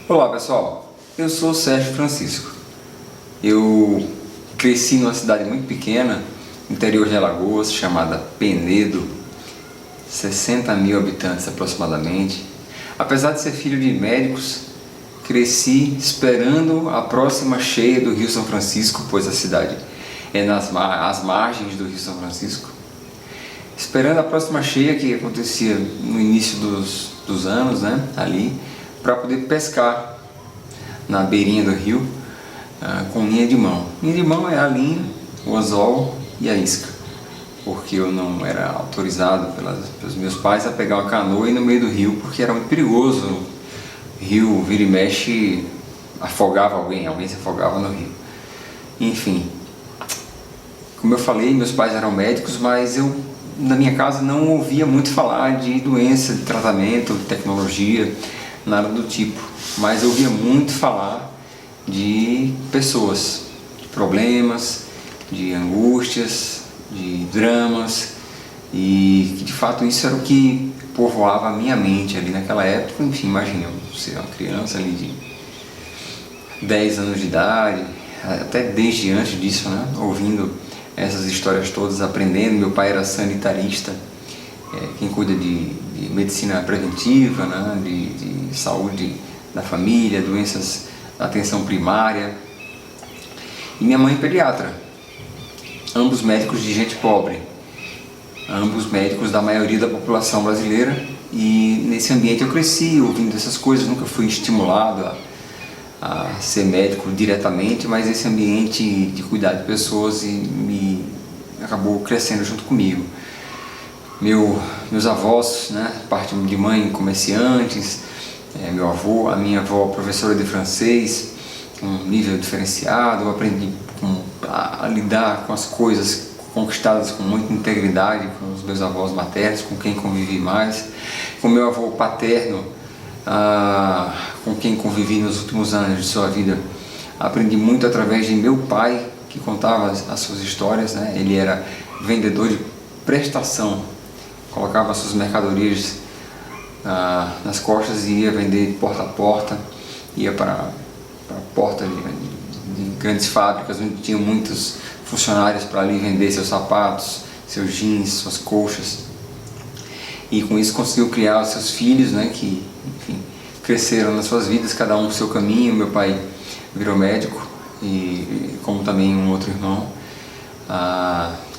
Olá pessoal, eu sou o Sérgio Francisco. Eu cresci numa cidade muito pequena, interior de Alagoas, chamada Penedo, 60 mil habitantes aproximadamente. Apesar de ser filho de médicos, cresci esperando a próxima cheia do Rio São Francisco, pois a cidade é às margens do Rio São Francisco. Esperando a próxima cheia que acontecia no início dos anos, né, ali, para poder pescar na beirinha do rio com linha de mão. Linha de mão é a linha, o anzol e a isca, porque eu não era autorizado pelos meus pais a pegar uma canoa e ir no meio do rio, porque era muito perigoso. O rio, vira e mexe, afogava alguém se afogava no rio. Enfim, como eu falei, meus pais eram médicos, mas eu na minha casa não ouvia muito falar de doença, de tratamento, de tecnologia, nada do tipo, mas eu ouvia muito falar de pessoas, de problemas, de angústias, de dramas, e que de fato isso era o que povoava a minha mente ali naquela época. Enfim, imagina eu ser uma criança ali de 10 anos de idade, até desde antes disso, né, ouvindo essas histórias todas, aprendendo. Meu pai era sanitarista, quem cuida de medicina preventiva, né, de saúde da família, doenças da atenção primária, e minha mãe pediatra, ambos médicos de gente pobre, ambos médicos da maioria da população brasileira. E nesse ambiente eu cresci ouvindo essas coisas, nunca fui estimulado a ser médico diretamente, mas esse ambiente de cuidar de pessoas me acabou crescendo junto comigo. Meus avós, né, parte de mãe, comerciantes, meu avô, a minha avó, professora de francês, um nível diferenciado. Eu aprendi a lidar com as coisas conquistadas com muita integridade com os meus avós maternos, com quem convivi mais, com meu avô paterno, com quem convivi nos últimos anos de sua vida. Aprendi muito através de meu pai, que contava as suas histórias, né? Ele era vendedor de prestação, colocava suas mercadorias nas costas e ia vender de porta a porta, ia para a porta de grandes fábricas onde tinham muitos funcionários para ali vender seus sapatos, seus jeans, suas colchas, e com isso conseguiu criar os seus filhos, né, que, enfim, cresceram nas suas vidas, cada um o seu caminho. Meu pai virou médico, e como também um outro irmão,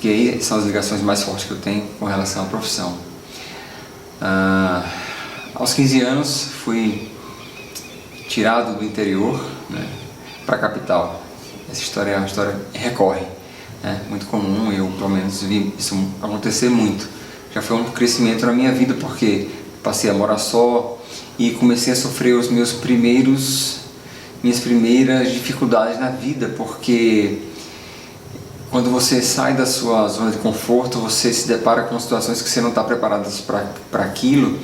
que aí são as ligações mais fortes que eu tenho com relação à profissão. Aos 15 anos fui tirado do interior, né, para a capital. Essa história é uma história que recorre, né, muito comum. Eu pelo menos vi isso acontecer muito. Já foi um crescimento na minha vida, porque passei a morar só e comecei a sofrer minhas primeiras dificuldades na vida, porque quando você sai da sua zona de conforto, você se depara com situações que você não está preparado para aquilo.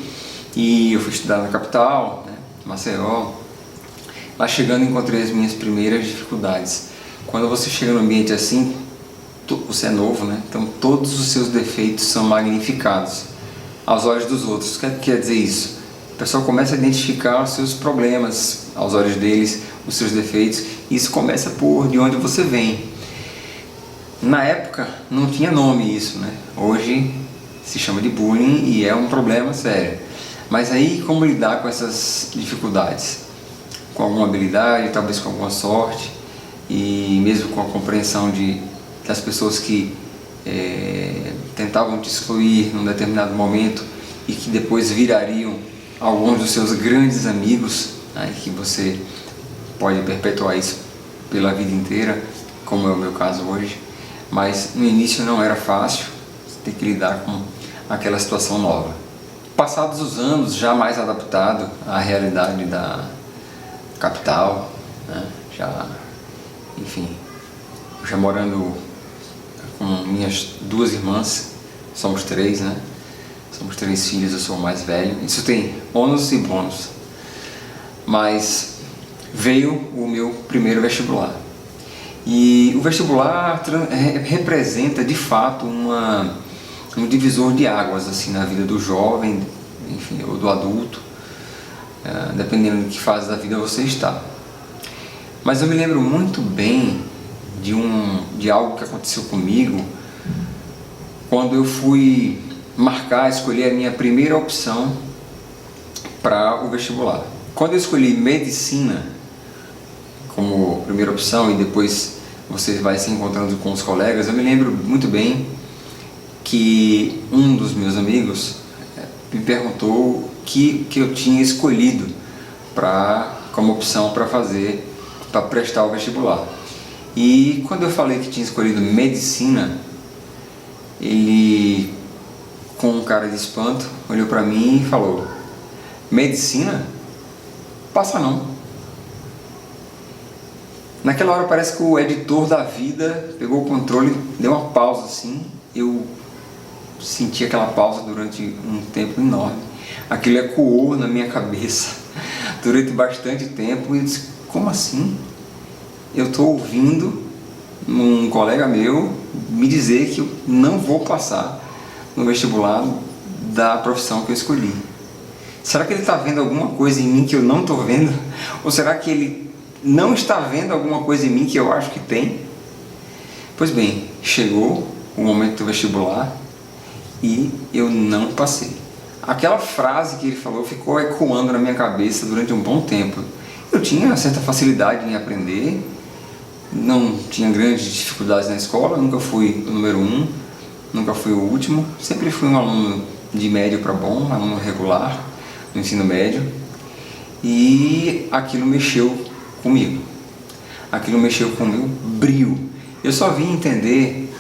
E eu fui estudar na capital, né, Maceió. Lá chegando encontrei as minhas primeiras dificuldades. Quando você chega num ambiente assim, você é novo, né? Então todos os seus defeitos são magnificados aos olhos dos outros. O que quer dizer isso? O pessoal começa a identificar os seus problemas aos olhos deles, os seus defeitos. E isso começa por de onde você vem. Na época não tinha nome isso, né? Hoje se chama de bullying e é um problema sério. Mas aí, como lidar com essas dificuldades? Com alguma habilidade, talvez com alguma sorte, e mesmo com a compreensão das pessoas que tentavam te excluir num determinado momento e que depois virariam alguns dos seus grandes amigos, né, que você pode perpetuar isso pela vida inteira, como é o meu caso hoje. Mas no início não era fácil, você tem que lidar com aquela situação nova. Passados os anos, já mais adaptado à realidade da capital, né, enfim, já morando com minhas duas irmãs, somos três, né? Somos 3 filhos, eu sou o mais velho. Isso tem ônus e bônus. Mas veio o meu primeiro vestibular. E o vestibular representa de fato um divisor de águas assim na vida do jovem, enfim, ou do adulto, dependendo de que fase da vida você está. Mas eu me lembro muito bem de algo que aconteceu comigo quando eu fui escolher a minha primeira opção para o vestibular. Quando eu escolhi medicina como primeira opção e depois você vai se encontrando com os colegas, eu me lembro muito bem que um dos meus amigos me perguntou o que eu tinha escolhido como opção para prestar o vestibular. E quando eu falei que tinha escolhido medicina, ele, com um cara de espanto, olhou para mim e falou: medicina? Passa não. Naquela hora parece que o editor da vida pegou o controle, deu uma pausa assim. Eu senti aquela pausa durante um tempo enorme. Aquilo ecoou na minha cabeça durante bastante tempo e eu disse: como assim? Eu estou ouvindo um colega meu me dizer que eu não vou passar no vestibular da profissão que eu escolhi. Será que ele está vendo alguma coisa em mim que eu não estou vendo? Ou será que ele não está vendo alguma coisa em mim que eu acho que tem? Pois bem, chegou o momento do vestibular e eu não passei. Aquela frase que ele falou ficou ecoando na minha cabeça durante um bom tempo. Eu tinha certa facilidade em aprender, não tinha grandes dificuldades na escola, nunca fui o número 1, nunca fui o último, sempre fui um aluno de médio para bom, um aluno regular no ensino médio, e aquilo mexeu comigo, aquilo mexeu com o meu brio. Eu só vim entender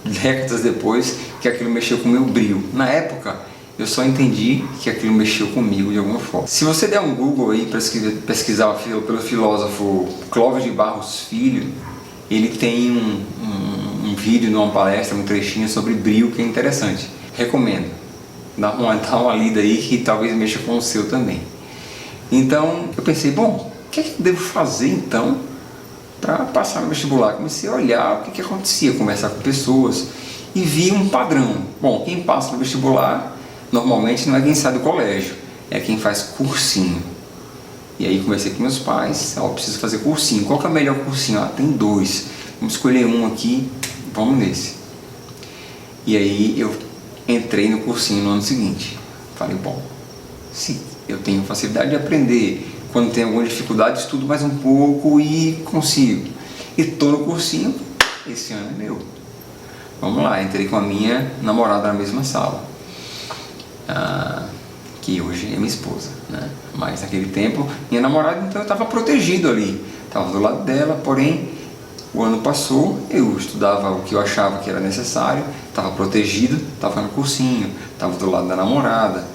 décadas depois que aquilo mexeu com o meu brio. Na época eu só entendi que aquilo mexeu comigo de alguma forma. Se você der um Google aí para pesquisar pelo filósofo Clóvis de Barros Filho, ele tem um vídeo numa palestra, um trechinho sobre brio que é interessante. Recomendo. Dá uma lida aí que talvez mexa com o seu também. Então eu pensei, bom, o que é que eu devo fazer então para passar no vestibular? Comecei a olhar o que acontecia, conversar com pessoas e vi um padrão. Bom, quem passa no vestibular normalmente não é quem sai do colégio, é quem faz cursinho. E aí comecei com meus pais: eu preciso fazer cursinho. Qual que é o melhor cursinho? Tem 2, vamos escolher um aqui, vamos nesse. E aí eu entrei no cursinho no ano seguinte. Falei, bom, sim, eu tenho facilidade de aprender, quando tem alguma dificuldade estudo mais um pouco e consigo. E estou no cursinho, esse ano é meu. Vamos lá, entrei com a minha namorada na mesma sala, que hoje é minha esposa, né? Mas naquele tempo, minha namorada, então eu estava protegido ali, estava do lado dela. Porém, o ano passou, eu estudava o que eu achava que era necessário, estava protegido, estava no cursinho, estava do lado da namorada.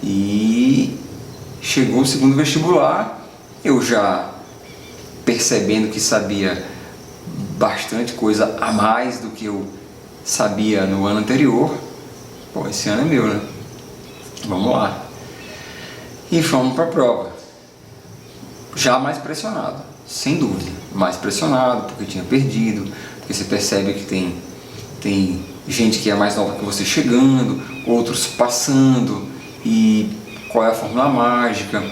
E chegou o segundo vestibular, eu já percebendo que sabia bastante coisa a mais do que eu sabia no ano anterior. Pô, esse ano é meu, né? Vamos lá. E fomos para a prova. Já mais pressionado, sem dúvida. Mais pressionado porque tinha perdido, porque você percebe que tem gente que é mais nova que você chegando, outros passando, e qual é a fórmula mágica,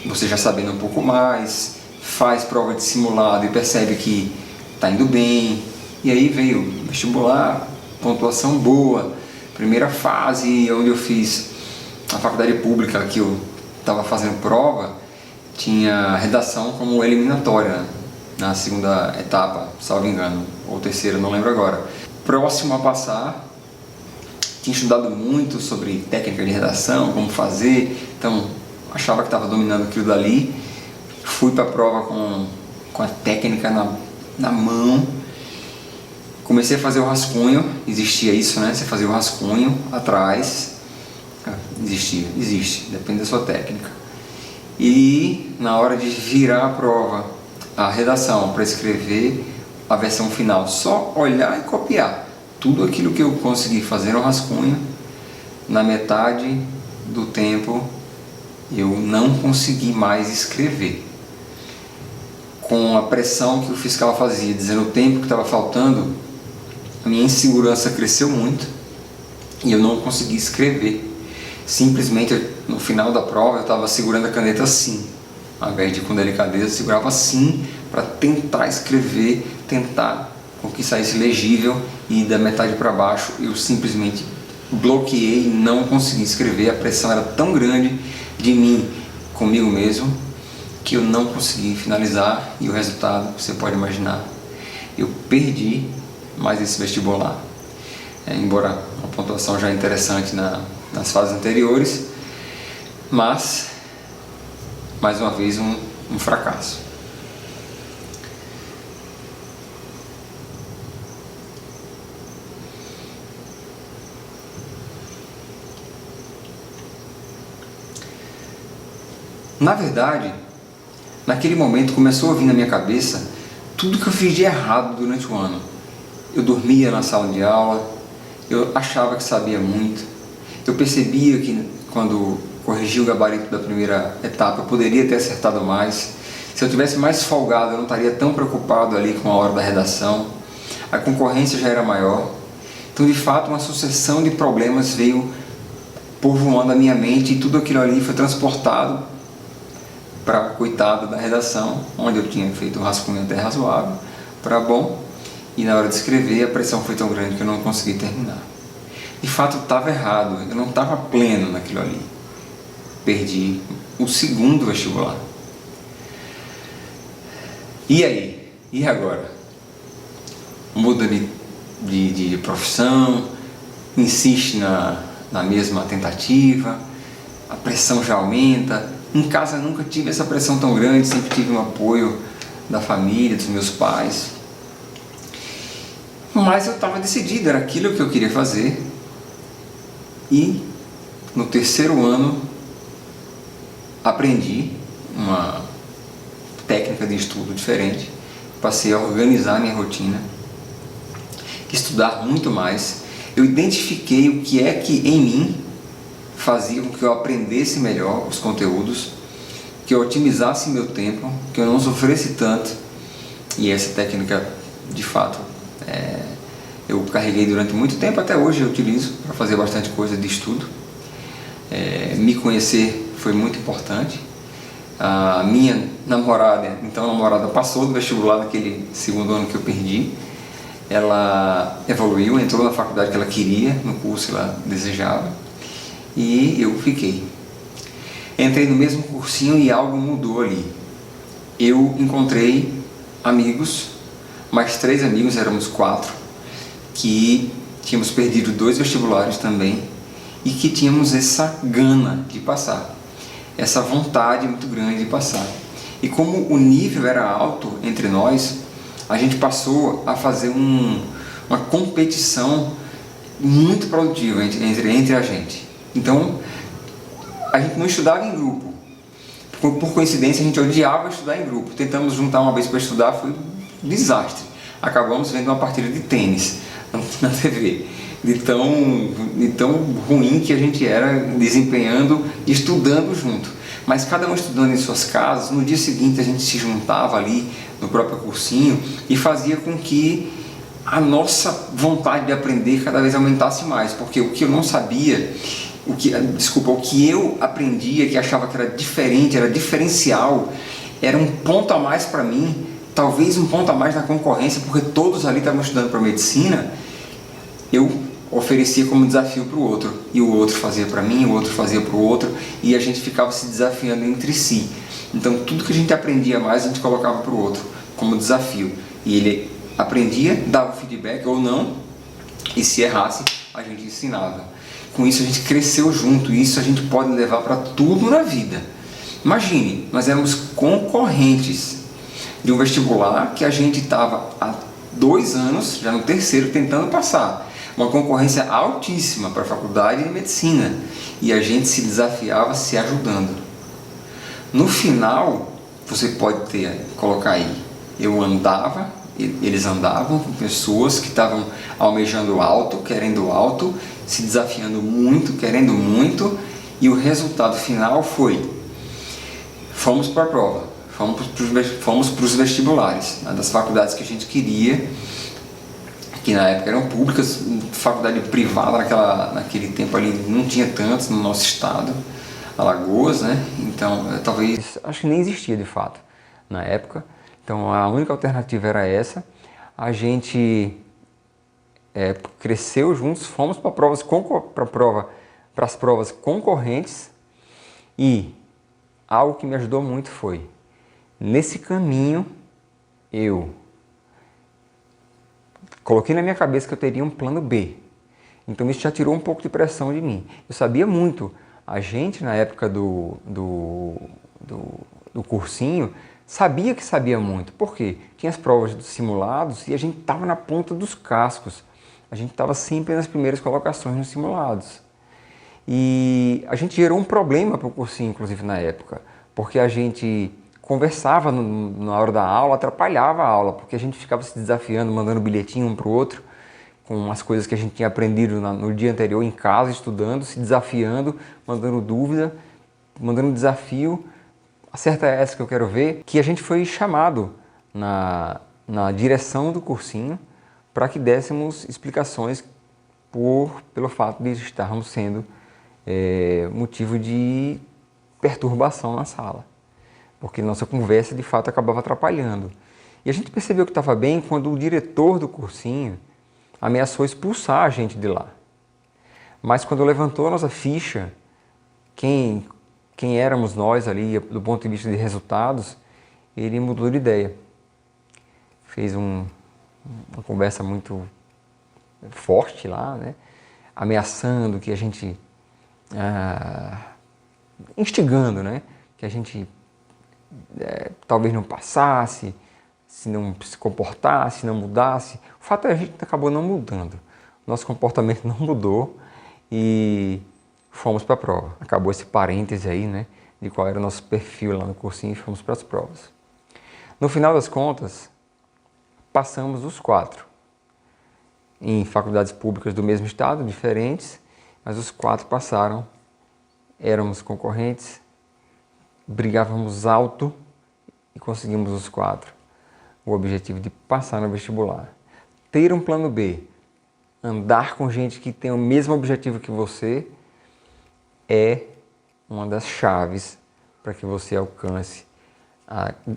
você já sabendo um pouco mais, faz prova de simulado e percebe que está indo bem. E aí veio o vestibular, pontuação boa, primeira fase onde eu fiz a faculdade pública, que eu estava fazendo prova, tinha redação como eliminatória na segunda etapa, salvo engano, ou terceira, não lembro agora. Próximo a passar, tinha estudado muito sobre técnica de redação, como fazer, então achava que estava dominando aquilo dali. Fui para a prova com a técnica na mão, comecei a fazer o rascunho. Existia isso, né? Você fazia o rascunho atrás. Existe, depende da sua técnica. E na hora de virar a prova, a redação, para escrever a versão final, só olhar e copiar tudo aquilo que eu consegui fazer no rascunho. Na metade do tempo eu não consegui mais escrever. Com a pressão que o fiscal fazia, dizendo o tempo que estava faltando, a minha insegurança cresceu muito e eu não consegui escrever. Simplesmente no final da prova eu estava segurando a caneta assim, ao invés de com delicadeza, eu segurava assim para tentar escrever, tentar com que saísse legível, e da metade para baixo eu simplesmente bloqueei e não consegui escrever. A pressão era tão grande de mim comigo mesmo que eu não consegui finalizar, e o resultado você pode imaginar, eu perdi mais esse vestibular. Embora a pontuação já é interessante nas fases anteriores, mas mais uma vez um fracasso. Na verdade, naquele momento começou a vir na minha cabeça tudo que eu fiz de errado durante o ano. Eu dormia na sala de aula, eu achava que sabia muito, eu percebia que quando corrigi o gabarito da primeira etapa eu poderia ter acertado mais. Se eu tivesse mais folgado eu não estaria tão preocupado ali com a hora da redação, a concorrência já era maior. Então, de fato, uma sucessão de problemas veio povoando a minha mente, e tudo aquilo ali foi transportado para coitado da redação, onde eu tinha feito um rascunho até razoável, para bom, e na hora de escrever a pressão foi tão grande que eu não consegui terminar. De fato, eu estava errado, eu não estava pleno naquilo ali. Perdi o segundo vestibular. E aí? E agora? Muda de profissão, insiste na mesma tentativa, a pressão já aumenta. Em casa nunca tive essa pressão tão grande, sempre tive um apoio da família, dos meus pais. Mas eu estava decidido, era aquilo que eu queria fazer. E no terceiro ano aprendi uma técnica de estudo diferente, passei a organizar minha rotina, estudar muito mais. Eu identifiquei o que é que em mim fazia com que eu aprendesse melhor os conteúdos, que eu otimizasse meu tempo, que eu não sofresse tanto. E essa técnica, de fato, eu carreguei durante muito tempo, até hoje eu utilizo para fazer bastante coisa de estudo. Me conhecer foi muito importante. A minha namorada, então a namorada passou do vestibular naquele segundo ano que eu perdi. Ela evoluiu, entrou na faculdade que ela queria, no curso que ela desejava, e eu fiquei. Entrei no mesmo cursinho e algo mudou ali. Eu encontrei amigos, mais 3 amigos, éramos 4, que tínhamos perdido 2 vestibulares também, e que tínhamos essa gana de passar, essa vontade muito grande de passar. E como o nível era alto entre nós, a gente passou a fazer uma competição muito produtiva entre a gente. Então, a gente não estudava em grupo. Por coincidência, a gente odiava estudar em grupo. Tentamos juntar uma vez para estudar, foi um desastre. Acabamos vendo uma partida de tênis na TV. De tão ruim que a gente era desempenhando e estudando junto. Mas cada um estudando em suas casas, no dia seguinte a gente se juntava ali no próprio cursinho e fazia com que a nossa vontade de aprender cada vez aumentasse mais, porque o que eu não sabia, o que eu aprendia, que achava que era diferente, era diferencial, era um ponto a mais para mim, talvez um ponto a mais na concorrência, porque todos ali estavam estudando para medicina, eu oferecia como desafio para o outro, e o outro fazia para mim, o outro fazia para o outro, e a gente ficava se desafiando entre si. Então tudo que a gente aprendia mais, a gente colocava para o outro como desafio, e ele aprendia, dava feedback ou não, e se errasse, a gente ensinava. Com isso a gente cresceu junto, e isso a gente pode levar para tudo na vida. Imagine, nós éramos concorrentes de um vestibular que a gente estava há 2 anos, já no terceiro, tentando passar. Uma concorrência altíssima para a faculdade de medicina, e a gente se desafiava se ajudando. No final, você pode colocar aí, eu andava, eles andavam com pessoas que estavam almejando alto, querendo alto, se desafiando muito, querendo muito, e o resultado final foi: fomos para a prova, fomos para os vestibulares, das faculdades que a gente queria, que na época eram públicas, faculdade privada naquele tempo ali não tinha tantos no nosso estado, Alagoas, né? Então, talvez, acho que nem existia de fato na época. Então, a única alternativa era essa. A gente cresceu juntos, fomos para as provas concorrentes e algo que me ajudou muito foi, nesse caminho, eu coloquei na minha cabeça que eu teria um plano B. Então isso já tirou um pouco de pressão de mim. Eu sabia muito. A gente, na época do cursinho, sabia que sabia muito. Por quê? Tinha as provas dos simulados e a gente estava na ponta dos cascos. A gente estava sempre nas primeiras colocações nos simulados. E a gente gerou um problema para o cursinho, inclusive, na época. Porque a gente conversava na hora da aula, atrapalhava a aula, porque a gente ficava se desafiando, mandando bilhetinho um para o outro, com as coisas que a gente tinha aprendido no dia anterior em casa, estudando, se desafiando, mandando dúvida, mandando desafio. Acerta essa que eu quero ver, que a gente foi chamado na direção do cursinho para que dessemos explicações pelo fato de estarmos sendo motivo de perturbação na sala. Porque nossa conversa de fato acabava atrapalhando. E a gente percebeu que estava bem quando o diretor do cursinho ameaçou expulsar a gente de lá. Mas quando levantou a nossa ficha, quem éramos nós ali, do ponto de vista de resultados, ele mudou de ideia. Fez uma conversa muito forte lá, né? Ameaçando que a gente... instigando, né? Que a gente talvez não passasse, se não se comportasse, se não mudasse. O fato é que a gente acabou não mudando. Nosso comportamento não mudou e fomos para a prova. Acabou esse parêntese aí, né? De qual era o nosso perfil lá no cursinho e fomos para as provas. No final das contas, passamos os 4. Em faculdades públicas do mesmo estado, diferentes, mas os 4 passaram. Éramos concorrentes, brigávamos alto e conseguimos os 4. O objetivo de passar no vestibular. Ter um plano B, andar com gente que tem o mesmo objetivo que você, é uma das chaves para que você alcance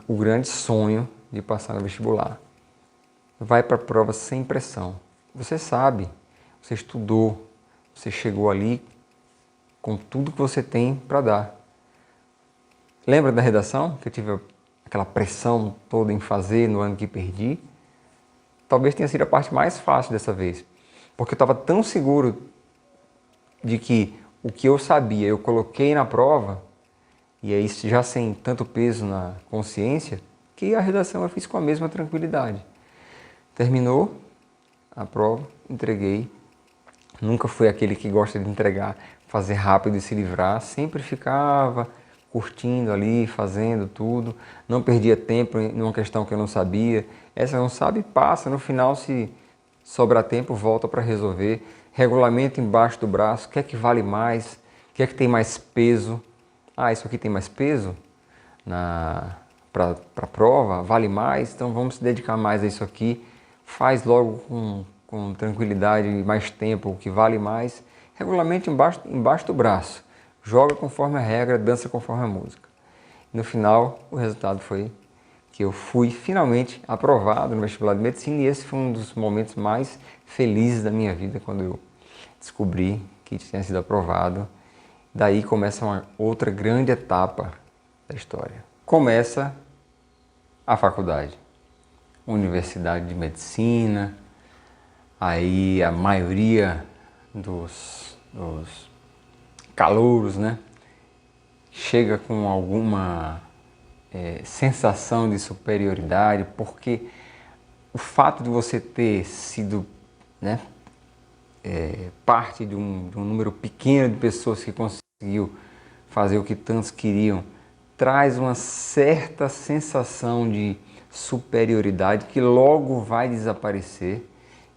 o grande sonho de passar no vestibular. Vai para a prova sem pressão. Você sabe, você estudou, você chegou ali com tudo que você tem para dar. Lembra da redação, que eu tive aquela pressão toda em fazer no ano que perdi? Talvez tenha sido a parte mais fácil dessa vez, porque eu estava tão seguro de que o que eu sabia eu coloquei na prova, e aí já sem tanto peso na consciência, que a redação eu fiz com a mesma tranquilidade. Terminou a prova, entreguei. Nunca fui aquele que gosta de entregar, fazer rápido e se livrar. Sempre ficava curtindo ali, fazendo tudo. Não perdia tempo em uma questão que eu não sabia. Essa não sabe, passa. No final, se sobrar tempo, volta para resolver. Regulamento embaixo do braço. O que é que vale mais? O que é que tem mais peso? Ah, isso aqui tem mais peso para a prova? Vale mais? Então vamos se dedicar mais a isso aqui. Faz logo com tranquilidade, mais tempo, o que vale mais. Regulamento embaixo do braço. Joga conforme a regra, dança conforme a música. No final, o resultado foi que eu fui finalmente aprovado no vestibular de medicina, e esse foi um dos momentos mais felizes da minha vida, quando eu descobri que tinha sido aprovado. Daí começa uma outra grande etapa da história. Começa a faculdade. Universidade de Medicina, aí a maioria dos calouros, né, chega com alguma sensação de superioridade, porque o fato de você ter sido, né, parte de um número pequeno de pessoas que conseguiu fazer o que tantos queriam, traz uma certa sensação de superioridade que logo vai desaparecer.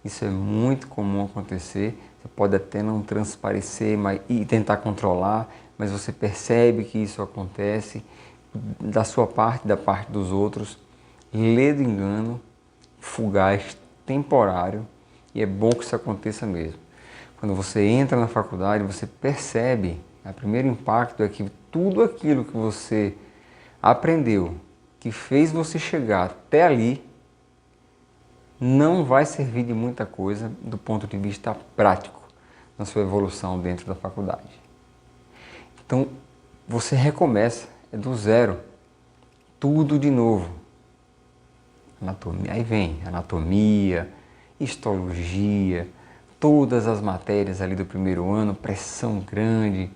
Isso é muito comum acontecer. Você pode até não transparecer e tentar controlar, mas você percebe que isso acontece da sua parte, da parte dos outros. Ledo engano, fugaz, temporário, E é bom que isso aconteça mesmo. Quando você entra na faculdade, você percebe, o primeiro impacto é que tudo aquilo que você aprendeu, que fez você chegar até ali, não vai servir de muita coisa do ponto de vista prático na sua evolução dentro da faculdade. Então, você recomeça, é do zero, tudo de novo. Anatomia, aí vem anatomia, histologia, todas as matérias ali do primeiro ano, pressão grande,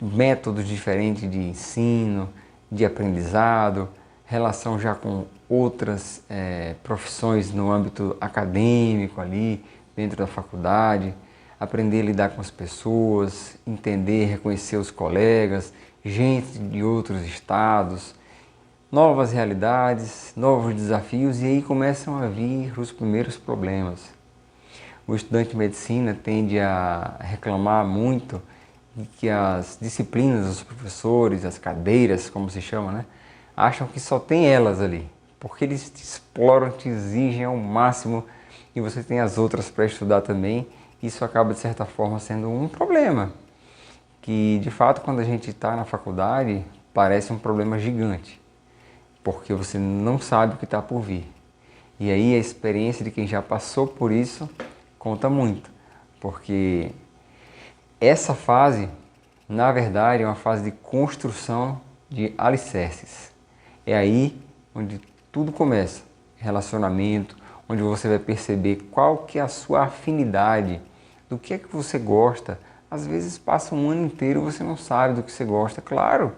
métodos diferentes de ensino, de aprendizado, relação já com outras profissões no âmbito acadêmico ali, dentro da faculdade, aprender a lidar com as pessoas, entender, reconhecer os colegas, gente de outros estados, novas realidades, novos desafios, e aí começam a vir os primeiros problemas. O estudante de medicina tende a reclamar muito de que as disciplinas dos professores, as cadeiras, como se chama, né, acham que só tem elas ali, porque eles te exploram, te exigem ao máximo e você tem as outras para estudar também. Isso acaba, de certa forma, sendo um problema, que de fato quando a gente está na faculdade parece um problema gigante, porque você não sabe o que está por vir. E aí a experiência de quem já passou por isso conta muito, porque essa fase, na verdade, é uma fase de construção de alicerces. É aí onde tudo começa, relacionamento, onde você vai perceber qual que é a sua afinidade, do que é que você gosta. Às vezes passa um ano inteiro e você não sabe do que você gosta, claro.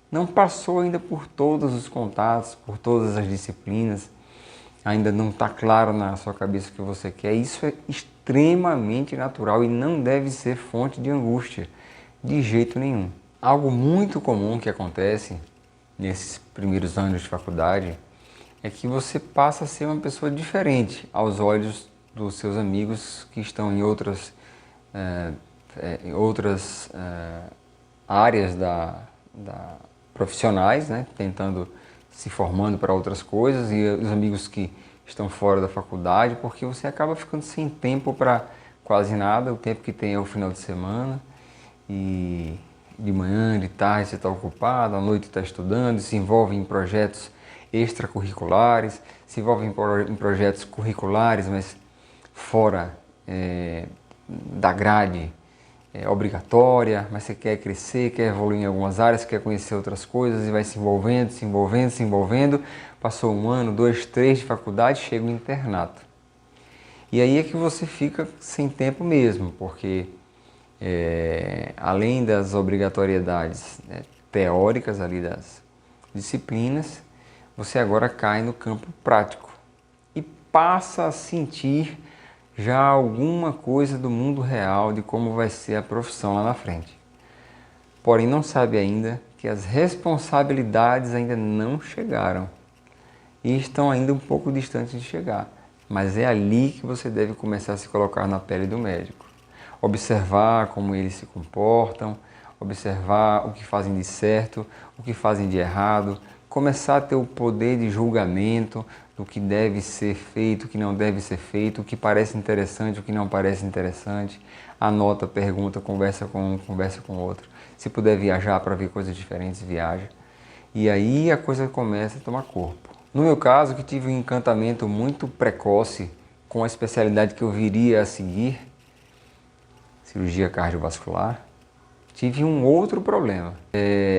Não passou ainda por todos os contatos, por todas as disciplinas, ainda não está claro na sua cabeça o que você quer. Isso é extremamente natural e não deve ser fonte de angústia, de jeito nenhum. Algo muito comum que acontece nesses primeiros anos de faculdade é que você passa a ser uma pessoa diferente aos olhos dos seus amigos que estão em outras áreas profissionais, né, tentando se formando para outras coisas, e os amigos que estão fora da faculdade, porque você acaba ficando sem tempo para quase nada. O tempo que tem é o final de semana, e de manhã, de tarde você está ocupado, à noite está estudando, se envolve em projetos extracurriculares, se envolve em projetos curriculares, mas fora da grade obrigatória, mas você quer crescer, quer evoluir em algumas áreas, quer conhecer outras coisas e vai se envolvendo, se envolvendo, se envolvendo. Passou um ano, 2, 3 de faculdade, chega o internato. E aí é que você fica sem tempo mesmo, porque além das obrigatoriedades teóricas ali das disciplinas, você agora cai no campo prático e passa a sentir já alguma coisa do mundo real, de como vai ser a profissão lá na frente. Porém, não sabe ainda que as responsabilidades ainda não chegaram e estão ainda um pouco distantes de chegar. Mas é ali que você deve começar a se colocar na pele do médico. Observar como eles se comportam, observar o que fazem de certo, o que fazem de errado, começar a ter o poder de julgamento do que deve ser feito, o que não deve ser feito, o que parece interessante, o que não parece interessante. Anota, pergunta, conversa com um, conversa com outro. Se puder viajar para ver coisas diferentes, viaja. E aí a coisa começa a tomar corpo. No meu caso, que tive um encantamento muito precoce com a especialidade que eu viria a seguir, cirurgia cardiovascular, tive um outro problema.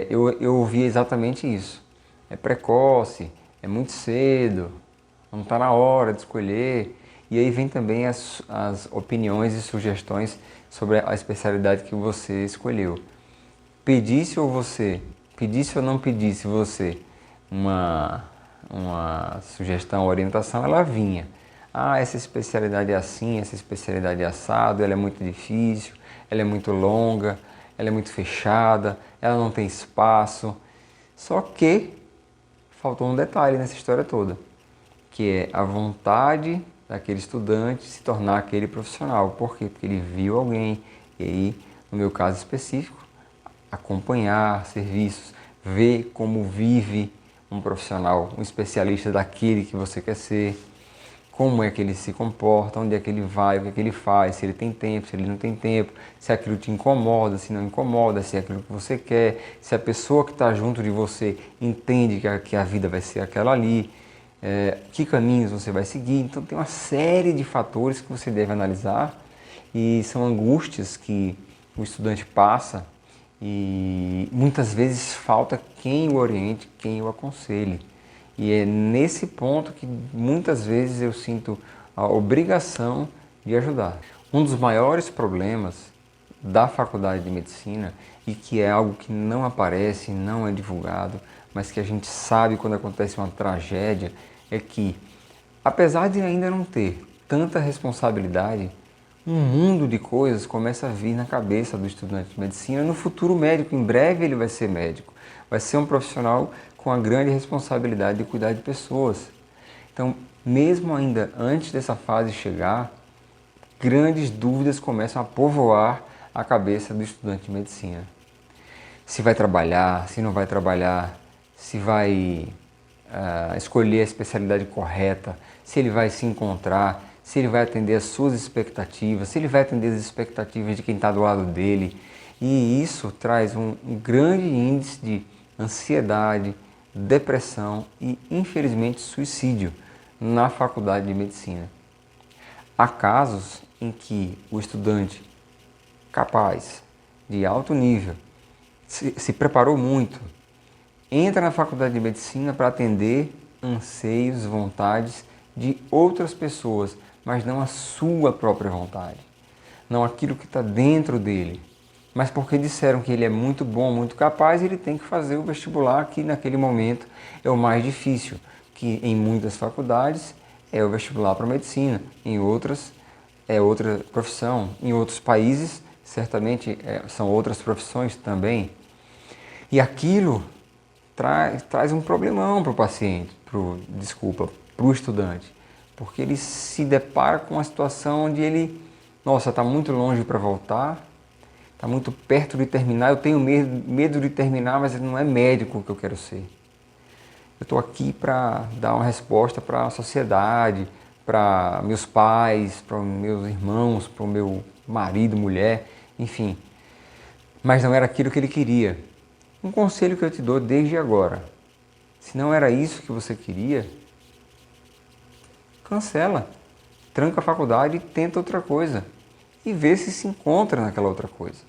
Eu ouvi exatamente isso. É precoce, é muito cedo, não está na hora de escolher. E aí vem também as opiniões e sugestões sobre a especialidade que você escolheu. Pedisse ou não pedisse você uma sugestão, orientação, ela vinha. Essa especialidade é assim, essa especialidade é assado, ela é muito difícil, ela é muito longa, ela é muito fechada, ela não tem espaço. Só que faltou um detalhe nessa história toda, que é a vontade daquele estudante se tornar aquele profissional. Por quê? Porque ele viu alguém, e aí, no meu caso específico, acompanhar serviços, ver como vive um profissional, um especialista daquele que você quer ser, como é que ele se comporta, onde é que ele vai, o que é que ele faz, se ele tem tempo, se ele não tem tempo, se aquilo te incomoda, se não incomoda, se é aquilo que você quer, se a pessoa que está junto de você entende que a vida vai ser aquela ali, que caminhos você vai seguir. Então tem uma série de fatores que você deve analisar e são angústias que o estudante passa e muitas vezes falta quem o oriente, quem o aconselhe. E é nesse ponto que muitas vezes eu sinto a obrigação de ajudar. Um dos maiores problemas da faculdade de medicina, e que é algo que não aparece, não é divulgado, mas que a gente sabe quando acontece uma tragédia, é que, apesar de ainda não ter tanta responsabilidade, um mundo de coisas começa a vir na cabeça do estudante de medicina no futuro médico. Em breve ele vai ser médico, vai ser um profissional com a grande responsabilidade de cuidar de pessoas. Então, mesmo ainda antes dessa fase chegar, grandes dúvidas começam a povoar a cabeça do estudante de medicina. Se vai trabalhar, se não vai trabalhar, se vai escolher a especialidade correta, se ele vai se encontrar, se ele vai atender as suas expectativas, se ele vai atender as expectativas de quem está do lado dele. E isso traz um grande índice de ansiedade, depressão e, infelizmente, suicídio na faculdade de medicina. Há casos em que o estudante capaz, de alto nível, se preparou muito, entra na faculdade de medicina para atender anseios, vontades de outras pessoas, mas não a sua própria vontade, não aquilo que está dentro dele, mas porque disseram que ele é muito bom, muito capaz, ele tem que fazer o vestibular, que naquele momento é o mais difícil, que em muitas faculdades é o vestibular para medicina, em outras é outra profissão, em outros países certamente são outras profissões também. E aquilo traz um problemão para o paciente, para o estudante, porque ele se depara com uma situação onde ele, nossa, está muito longe para voltar, está muito perto de terminar, eu tenho medo de terminar, mas não é médico que eu quero ser. Eu estou aqui para dar uma resposta para a sociedade, para meus pais, para meus irmãos, para o meu marido, mulher, enfim. Mas não era aquilo que ele queria. Um conselho que eu te dou desde agora: se não era isso que você queria, cancela, tranca a faculdade e tenta outra coisa. E vê se encontra naquela outra coisa.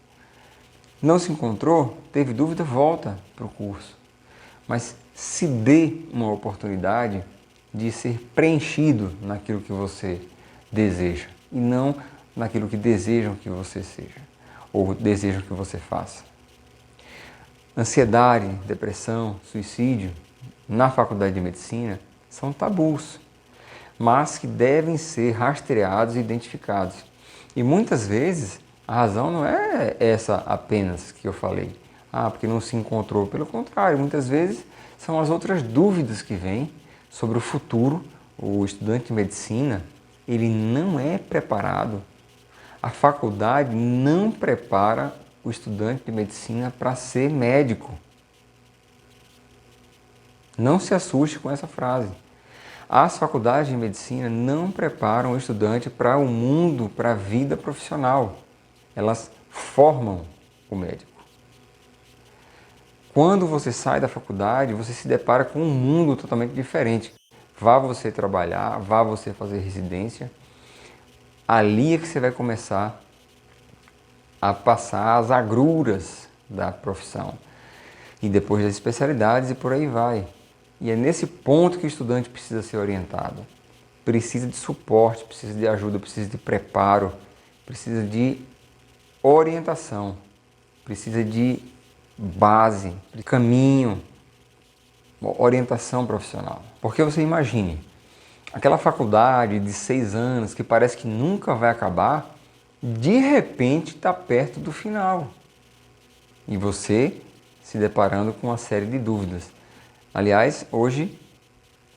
Não se encontrou? Teve dúvida? Volta para o curso. Mas se dê uma oportunidade de ser preenchido naquilo que você deseja e não naquilo que desejam que você seja ou desejam que você faça. Ansiedade, depressão, suicídio na faculdade de medicina são tabus, mas que devem ser rastreados e identificados. E muitas vezes a razão não é essa apenas que eu falei, porque não se encontrou. Pelo contrário, muitas vezes são as outras dúvidas que vêm sobre o futuro. O estudante de medicina, ele não é preparado. A faculdade não prepara o estudante de medicina para ser médico. Não se assuste com essa frase. As faculdades de medicina não preparam o estudante para o mundo, para a vida profissional. Elas formam o médico. Quando você sai da faculdade, você se depara com um mundo totalmente diferente. Vá você trabalhar, vá você fazer residência. Ali é que você vai começar a passar as agruras da profissão. E depois das especialidades e por aí vai. E é nesse ponto que o estudante precisa ser orientado. Precisa de suporte, precisa de ajuda, precisa de preparo, precisa de orientação, precisa de base, de caminho, orientação profissional. Porque você imagine, aquela faculdade de 6 anos que parece que nunca vai acabar, de repente está perto do final. E você se deparando com uma série de dúvidas. Aliás, hoje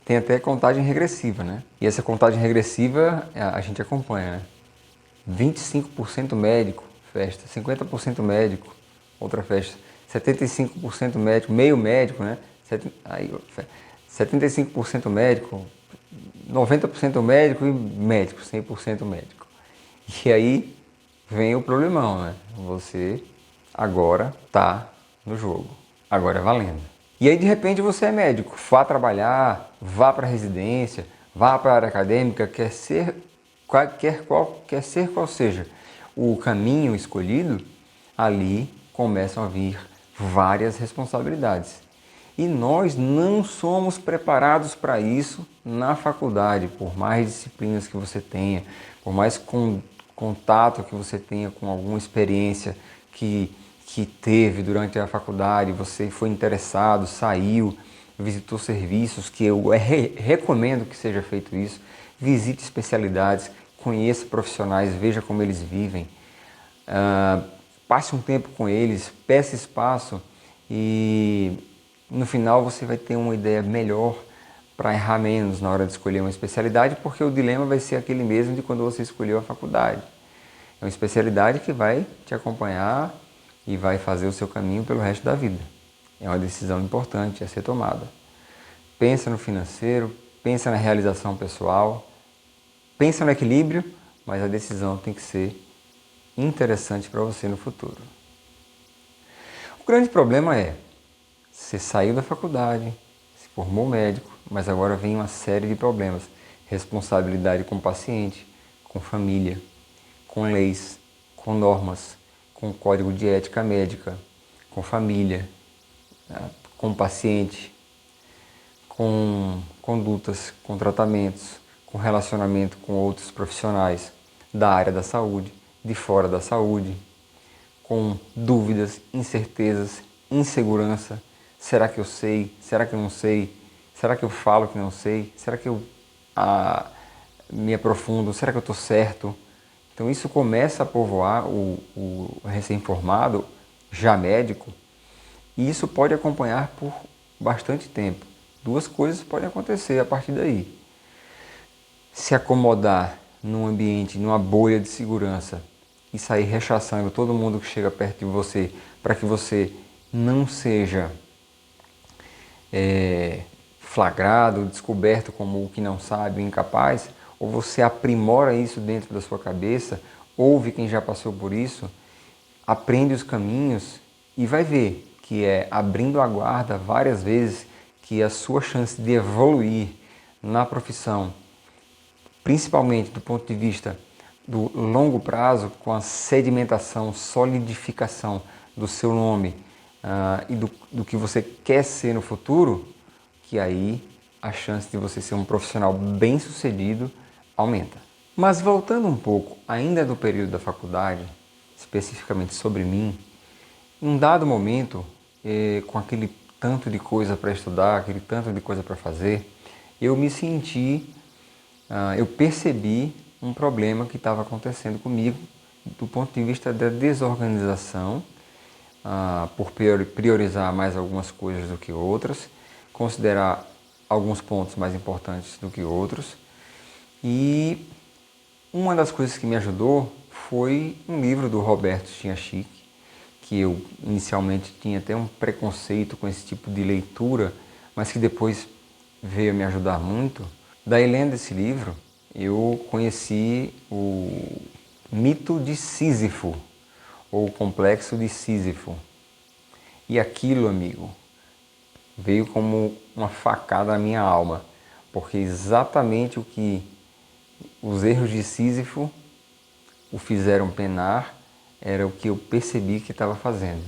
tem até contagem regressiva, né? E essa contagem regressiva a gente acompanha, né? 25% médico, festa. 50% médico, outra festa. 75% médico, meio médico, né? 75% médico, 90% médico e médico, 100% médico. E aí vem o problemão, né? Você agora tá no jogo, agora é valendo. E aí de repente você é médico, vá trabalhar, vá para a residência, vá para a área acadêmica, quer ser qual seja o caminho escolhido, ali começam a vir várias responsabilidades. E nós não somos preparados para isso na faculdade, por mais disciplinas que você tenha, por mais contato que você tenha com alguma experiência que teve durante a faculdade, você foi interessado, saiu, visitou serviços, que eu recomendo que seja feito isso, visite especialidades, conheça profissionais, veja como eles vivem, passe um tempo com eles, peça espaço e no final você vai ter uma ideia melhor para errar menos na hora de escolher uma especialidade, porque o dilema vai ser aquele mesmo de quando você escolheu a faculdade. É uma especialidade que vai te acompanhar e vai fazer o seu caminho pelo resto da vida. É uma decisão importante a ser tomada. Pensa no financeiro, pensa na realização pessoal, pensa no equilíbrio, mas a decisão tem que ser interessante para você no futuro. O grande problema é, você saiu da faculdade, se formou médico, mas agora vem uma série de problemas. Responsabilidade com o paciente, com família, com leis, com normas, com código de ética médica, com família, com o paciente, com condutas, com tratamentos, com relacionamento com outros profissionais da área da saúde, de fora da saúde, com dúvidas, incertezas, insegurança. Será que eu sei? Será que eu não sei? Será que eu falo que não sei? Será que eu me aprofundo? Será que eu estou certo? Então isso começa a povoar o recém-formado, já médico, e isso pode acompanhar por bastante tempo. Duas coisas podem acontecer a partir daí. Se acomodar num ambiente, numa bolha de segurança e sair rechaçando todo mundo que chega perto de você para que você não seja flagrado, descoberto como o que não sabe, o incapaz, ou você aprimora isso dentro da sua cabeça, ouve quem já passou por isso, aprende os caminhos e vai ver que é abrindo a guarda várias vezes que a sua chance de evoluir na profissão, principalmente do ponto de vista do longo prazo, com a sedimentação, solidificação do seu nome e do que você quer ser no futuro, que aí a chance de você ser um profissional bem-sucedido aumenta. Mas voltando um pouco, ainda do período da faculdade, especificamente sobre mim, em um dado momento, com aquele tanto de coisa para estudar, aquele tanto de coisa para fazer, eu me senti, eu percebi um problema que estava acontecendo comigo do ponto de vista da desorganização, por priorizar mais algumas coisas do que outras, considerar alguns pontos mais importantes do que outros. E uma das coisas que me ajudou foi um livro do Roberto Chinachique, que eu inicialmente tinha até um preconceito com esse tipo de leitura, mas que depois veio a me ajudar muito. Daí, lendo esse livro, eu conheci o mito de Sísifo, ou o complexo de Sísifo. E aquilo, amigo, veio como uma facada na minha alma, porque exatamente o que os erros de Sísifo o fizeram penar era o que eu percebi que estava fazendo.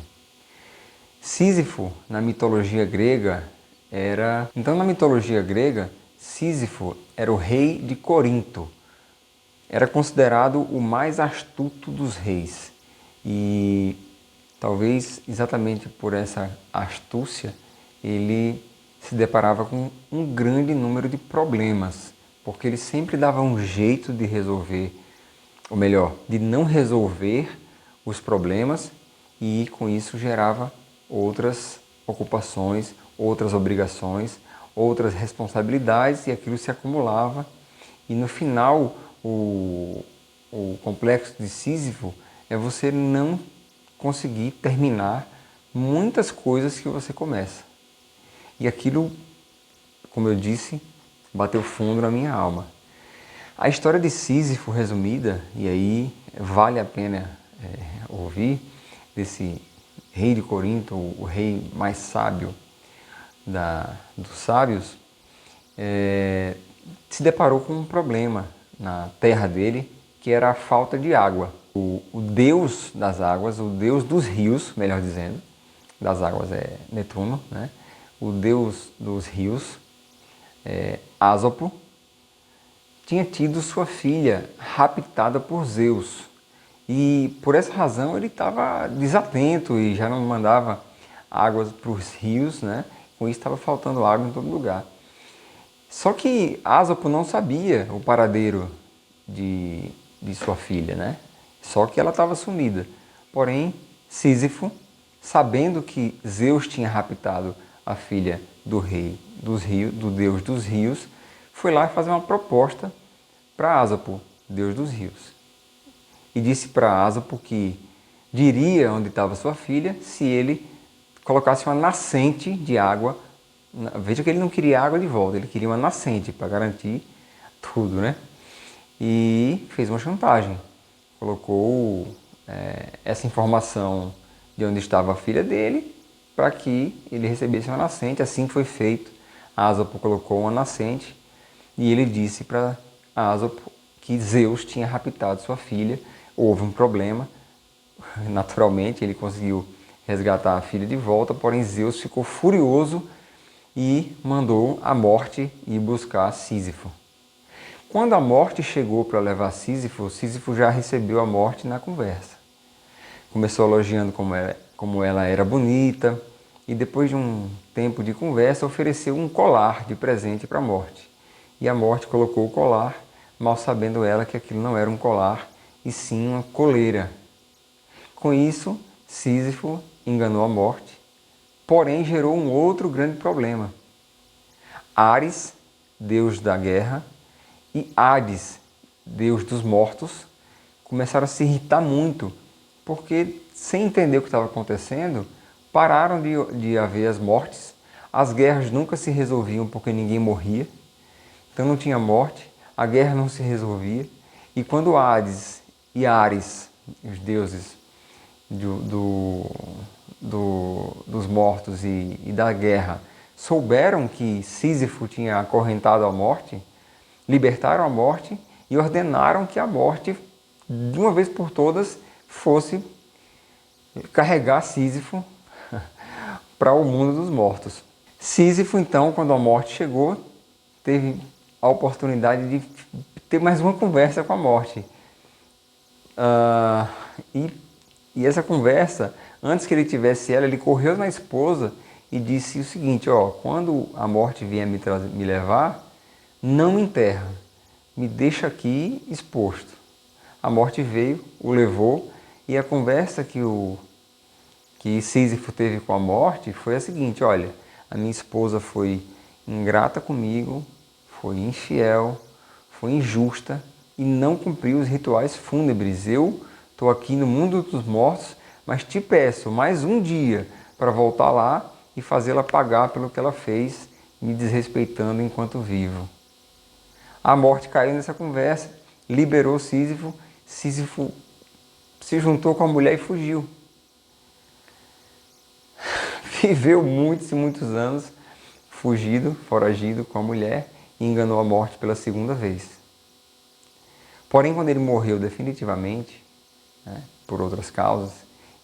Sísifo, na mitologia grega, na mitologia grega, Sísifo era o rei de Corinto. Era considerado o mais astuto dos reis. E talvez exatamente por essa astúcia, ele se deparava com um grande número de problemas, porque ele sempre dava um jeito de resolver, ou melhor, de não resolver os problemas, e com isso gerava outras ocupações, outras obrigações, outras responsabilidades, e aquilo se acumulava, e no final o complexo de Sísifo é você não conseguir terminar muitas coisas que você começa. E aquilo, como eu disse, bateu fundo na minha alma. A história de Sísifo resumida, e aí vale a pena ouvir, desse rei de Corinto, o rei mais sábio dos sábios, se deparou com um problema na terra dele, que era a falta de água. O deus das águas, o deus dos rios, melhor dizendo, das águas é Netuno, né? O deus dos rios, Ásopo, tinha tido sua filha raptada por Zeus. E por essa razão ele estava desatento e já não mandava águas para os rios, né? Com isso estava faltando água em todo lugar. Só que Ásopo não sabia o paradeiro de sua filha, né? Só que ela estava sumida. Porém, Sísifo, sabendo que Zeus tinha raptado a filha do rei dos rios, do deus dos rios, foi lá fazer uma proposta para Ásopo, deus dos rios. E disse para Ásopo que diria onde estava sua filha se ele colocasse uma nascente de água. Veja que ele não queria água de volta, ele queria uma nascente para garantir tudo, né? E fez uma chantagem. Colocou essa informação de onde estava a filha dele para que ele recebesse uma nascente. Assim foi feito. Ásopo colocou uma nascente e ele disse para Ásopo que Zeus tinha raptado sua filha. Houve um problema, naturalmente ele conseguiu resgatar a filha de volta, porém Zeus ficou furioso e mandou a morte ir buscar Sísifo. Quando a morte chegou para levar Sísifo, Sísifo já recebeu a morte na conversa. Começou elogiando como ela era bonita e depois de um tempo de conversa ofereceu um colar de presente para a morte. E a morte colocou o colar, mal sabendo ela que aquilo não era um colar, e sim uma coleira. Com isso, Sísifo enganou a morte, porém gerou um outro grande problema. Ares, deus da guerra, e Hades, deus dos mortos, começaram a se irritar muito, porque sem entender o que estava acontecendo, pararam de haver as mortes, as guerras nunca se resolviam porque ninguém morria, então não tinha morte, a guerra não se resolvia, e quando Hades e Ares, os deuses dos mortos e da guerra, souberam que Sísifo tinha acorrentado a morte, libertaram a morte e ordenaram que a morte, de uma vez por todas, fosse carregar Sísifo para o mundo dos mortos. Sísifo, então, quando a morte chegou, teve a oportunidade de ter mais uma conversa com a morte. E essa conversa, antes que ele tivesse ela, ele correu na esposa e disse o seguinte: quando a morte vier me levar, não me enterra, me deixa aqui exposto. A morte veio, o levou, e a conversa que Sísifo teve com a morte foi a seguinte: olha, a minha esposa foi ingrata comigo, foi infiel, foi injusta e não cumpriu os rituais fúnebres. Eu estou aqui no mundo dos mortos, mas te peço mais um dia para voltar lá e fazê-la pagar pelo que ela fez, me desrespeitando enquanto vivo. A morte caiu nessa conversa, liberou Sísifo. Sísifo se juntou com a mulher e fugiu. Viveu muitos e muitos anos foragido com a mulher e enganou a morte pela segunda vez. Porém, quando ele morreu definitivamente, por outras causas,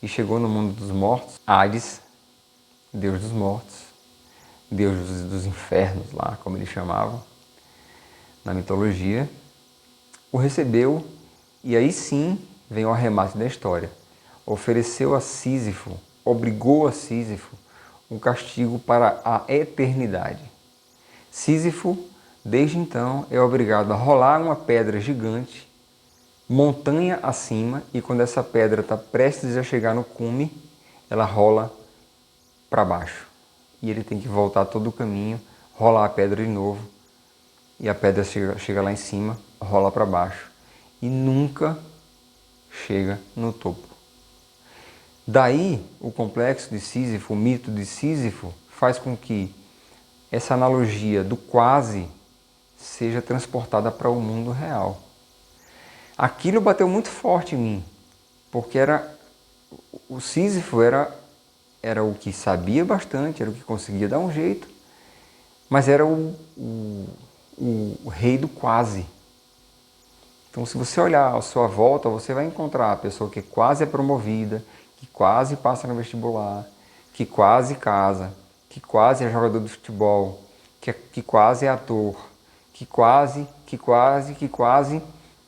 e chegou no mundo dos mortos, Hades, deus dos mortos, deus dos infernos lá, como eles chamavam, na mitologia, o recebeu e aí sim vem o arremate da história. Ofereceu a Sísifo, obrigou a Sísifo um castigo para a eternidade. Sísifo, desde então, é obrigado a rolar uma pedra gigante, montanha acima, e quando essa pedra está prestes a chegar no cume, ela rola para baixo. E ele tem que voltar todo o caminho, rolar a pedra de novo, e a pedra chega lá em cima, rola para baixo, e nunca chega no topo. Daí, o complexo de Sísifo, o mito de Sísifo, faz com que essa analogia do quase seja transportada para o mundo real. Aquilo bateu muito forte em mim, porque o Sísifo era o que sabia bastante, era o que conseguia dar um jeito, mas era o rei do quase. Então, se você olhar à sua volta, você vai encontrar a pessoa que quase é promovida, que quase passa no vestibular, que quase casa, que quase é jogador de futebol, que quase é ator, que quase,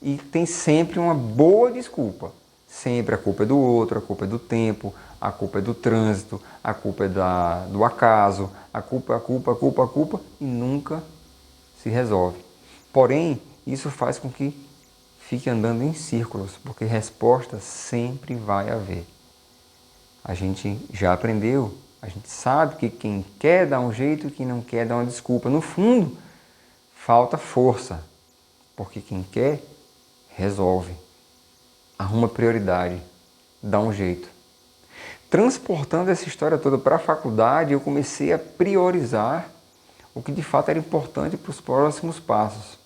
e tem sempre uma boa desculpa. Sempre a culpa é do outro, a culpa é do tempo, a culpa é do trânsito, a culpa é do acaso, a culpa, e nunca se resolve. Porém, isso faz com que fique andando em círculos, porque resposta sempre vai haver. A gente já aprendeu, a gente sabe que quem quer dar um jeito, quem não quer dar uma desculpa. No fundo, falta força, porque quem quer, resolve. Arruma prioridade, dá um jeito. Transportando essa história toda para a faculdade, eu comecei a priorizar o que de fato era importante para os próximos passos.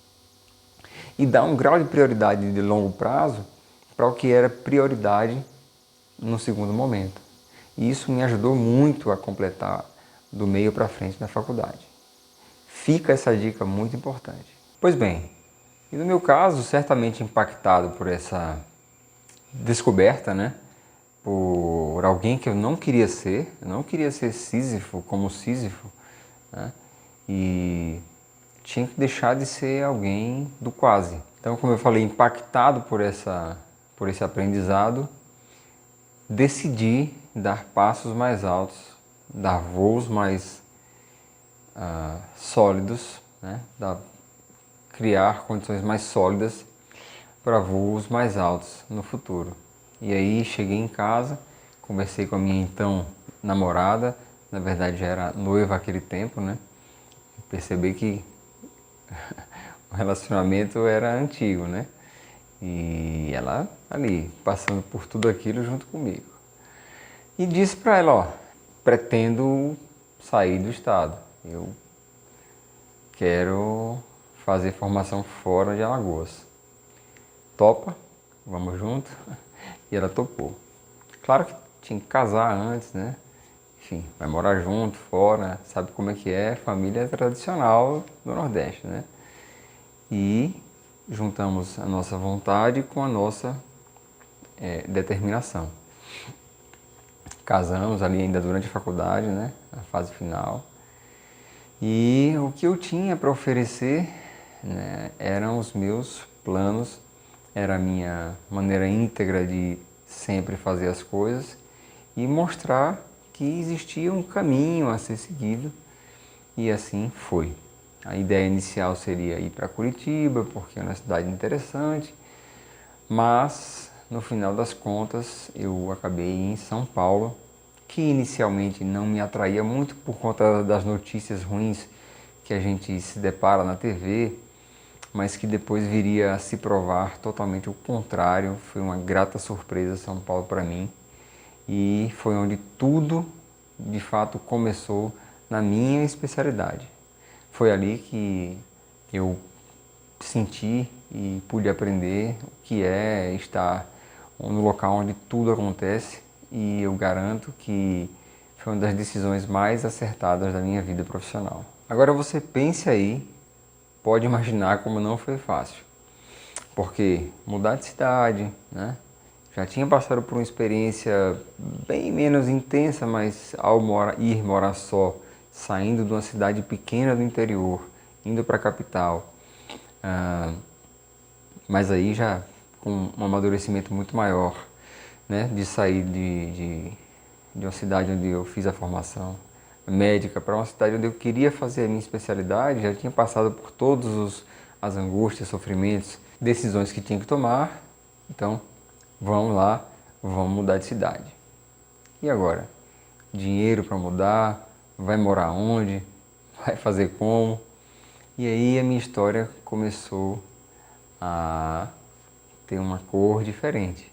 E dar um grau de prioridade de longo prazo para o que era prioridade no segundo momento. E isso me ajudou muito a completar do meio para frente na faculdade. Fica essa dica muito importante. Pois bem, e no meu caso, certamente impactado por essa descoberta, né? Por alguém que eu não queria ser Sísifo como Sísifo, né? E tinha que deixar de ser alguém do quase. Então, como eu falei, impactado por esse aprendizado, decidi dar passos mais altos, dar voos mais sólidos, né? Criar condições mais sólidas para voos mais altos no futuro. E aí cheguei em casa, conversei com a minha então namorada, na verdade já era noiva naquele tempo, né? Percebi que o relacionamento era antigo, né? E ela ali, passando por tudo aquilo junto comigo. E disse para ela, ó, pretendo sair do estado. Eu quero fazer formação fora de Alagoas. Topa? Vamos junto? E ela topou. Claro que tinha que casar antes, né? Enfim, vai morar junto, fora, sabe como é que é, família tradicional do Nordeste, né? E juntamos a nossa vontade com a nossa determinação. Casamos ali ainda durante a faculdade, né? Na fase final. E o que eu tinha para oferecer, né, eram os meus planos, era a minha maneira íntegra de sempre fazer as coisas e mostrar que existia um caminho a ser seguido, e assim foi. A ideia inicial seria ir para Curitiba, porque é uma cidade interessante, mas no final das contas eu acabei em São Paulo, que inicialmente não me atraía muito por conta das notícias ruins que a gente se depara na TV, mas que depois viria a se provar totalmente o contrário. Foi uma grata surpresa São Paulo para mim, e foi onde tudo de fato começou na minha especialidade. Foi ali que eu senti e pude aprender o que é estar no local onde tudo acontece, e eu garanto que foi uma das decisões mais acertadas da minha vida profissional. Agora você pense aí, pode imaginar como não foi fácil, porque mudar de cidade, né? Já tinha passado por uma experiência bem menos intensa, mas ao ir morar só, saindo de uma cidade pequena do interior, indo para a capital, mas aí já com um amadurecimento muito maior, né? De sair de uma cidade onde eu fiz a formação médica para uma cidade onde eu queria fazer a minha especialidade, já tinha passado por todos as angústias, sofrimentos, decisões que tinha que tomar. Então, vamos lá, vamos mudar de cidade. E agora? Dinheiro para mudar, vai morar onde, vai fazer como? E aí a minha história começou a ter uma cor diferente,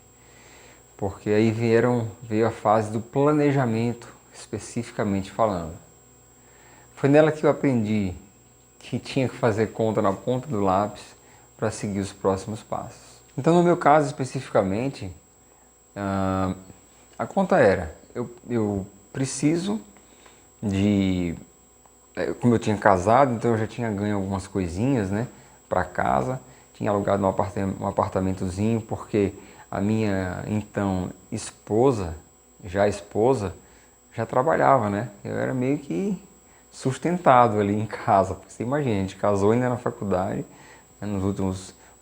porque aí veio a fase do planejamento, especificamente falando. Foi nela que eu aprendi que tinha que fazer conta na ponta do lápis para seguir os próximos passos. Então, no meu caso especificamente, a conta era, eu preciso de... Como eu tinha casado, então eu já tinha ganho algumas coisinhas, né, para casa. Tinha alugado um apartamentozinho, porque a minha, então, esposa, já trabalhava, né? Eu era meio que sustentado ali em casa. Porque você imagina, a gente casou ainda na faculdade, né,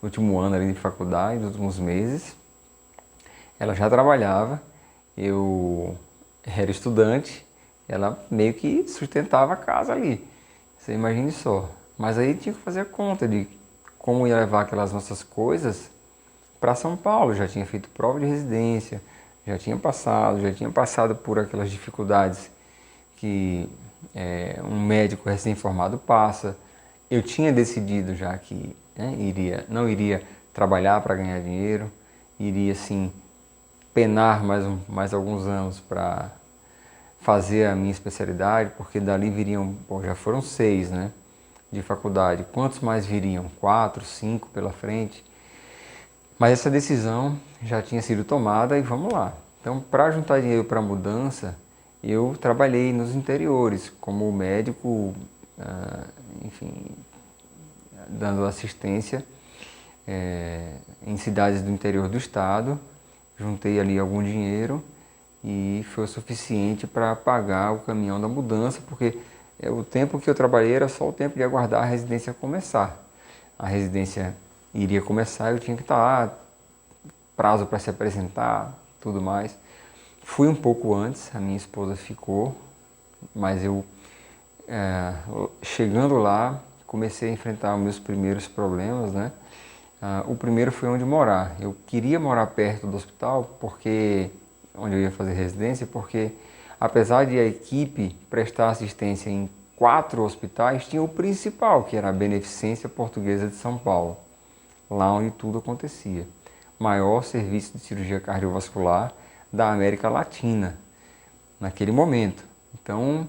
último ano ali de faculdade, nos últimos meses. Ela já trabalhava, eu era estudante, ela meio que sustentava a casa ali. Você imagine só. Mas aí tinha que fazer a conta de como ia levar aquelas nossas coisas para São Paulo. Já tinha feito prova de residência, já tinha passado por aquelas dificuldades que um médico recém-formado passa. Eu tinha decidido já que, né, não iria trabalhar para ganhar dinheiro, iria sim penar mais alguns anos para fazer a minha especialidade, porque dali viriam, já foram 6, né, de faculdade. Quantos mais viriam? 4, 5 pela frente. Mas essa decisão já tinha sido tomada e vamos lá. Então, para juntar dinheiro para a mudança, eu trabalhei nos interiores como médico, enfim, dando assistência em cidades do interior do estado. Juntei ali algum dinheiro e foi o suficiente para pagar o caminhão da mudança, porque o tempo que eu trabalhei era só o tempo de aguardar a residência começar. A residência iria começar, eu tinha que estar lá, prazo para se apresentar, tudo mais. Fui um pouco antes, a minha esposa ficou, mas eu, chegando lá, comecei a enfrentar os meus primeiros problemas, né? O primeiro foi onde morar. Eu queria morar perto do hospital, porque onde eu ia fazer residência, porque apesar de a equipe prestar assistência em 4 hospitais, tinha o principal, que era a Beneficência Portuguesa de São Paulo, lá onde tudo acontecia. Maior serviço de cirurgia cardiovascular da América Latina, naquele momento. Então,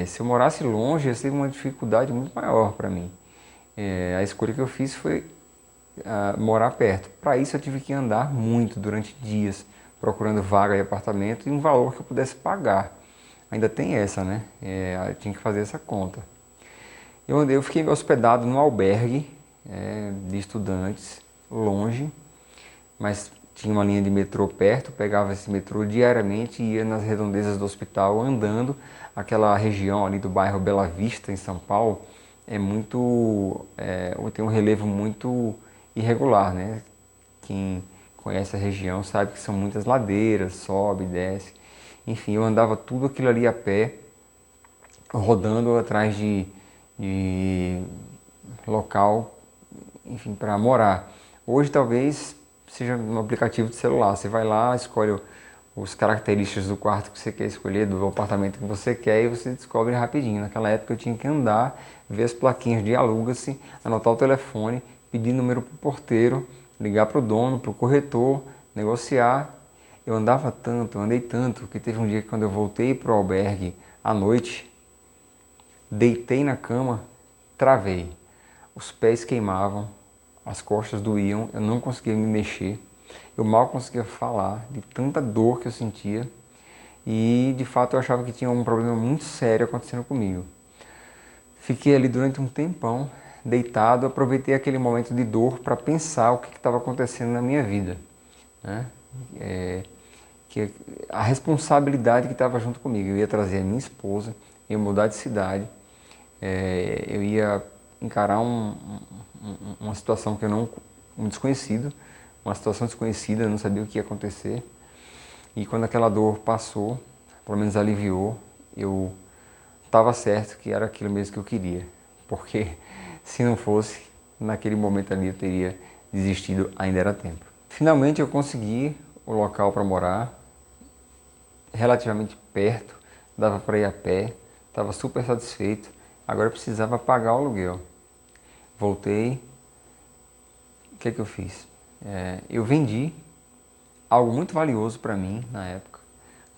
se eu morasse longe, ia ser uma dificuldade muito maior para mim. A escolha que eu fiz foi morar perto. Para isso eu tive que andar muito durante dias, procurando vaga de apartamento e um valor que eu pudesse pagar. Ainda tem essa, né? Eu tinha que fazer essa conta. Eu fiquei hospedado num albergue de estudantes, longe, mas tinha uma linha de metrô perto, pegava esse metrô diariamente e ia nas redondezas do hospital andando. Aquela região ali do bairro Bela Vista, em São Paulo, tem um relevo muito irregular, né? Quem conhece a região sabe que são muitas ladeiras, sobe, desce. Enfim, eu andava tudo aquilo ali a pé, rodando atrás de local, enfim, para morar. Hoje talvez seja um aplicativo de celular. Você vai lá, escolhe os características do quarto que você quer escolher, do apartamento que você quer e você descobre rapidinho. Naquela época eu tinha que andar, ver as plaquinhas de aluga-se, anotar o telefone, pedir número para o porteiro, ligar para o dono, para o corretor, negociar. Eu andei tanto, que teve um dia que quando eu voltei para o albergue à noite, deitei na cama, travei. Os pés queimavam, as costas doíam, eu não conseguia me mexer. Eu mal conseguia falar de tanta dor que eu sentia e de fato eu achava que tinha um problema muito sério acontecendo comigo. Fiquei ali durante um tempão, deitado, aproveitei aquele momento de dor para pensar o que estava acontecendo na minha vida, né? Que a responsabilidade que estava junto comigo. Eu ia trazer a minha esposa, ia mudar de cidade, eu ia encarar uma situação que eu não, um desconhecido, uma situação desconhecida, eu não sabia o que ia acontecer. E quando aquela dor passou, pelo menos aliviou, eu estava certo que era aquilo mesmo que eu queria. Porque se não fosse, naquele momento ali eu teria desistido, ainda era tempo. Finalmente eu consegui o local para morar, relativamente perto, dava para ir a pé, estava super satisfeito. Agora eu precisava pagar o aluguel. Voltei, o que é que eu fiz? Eu vendi algo muito valioso para mim na época,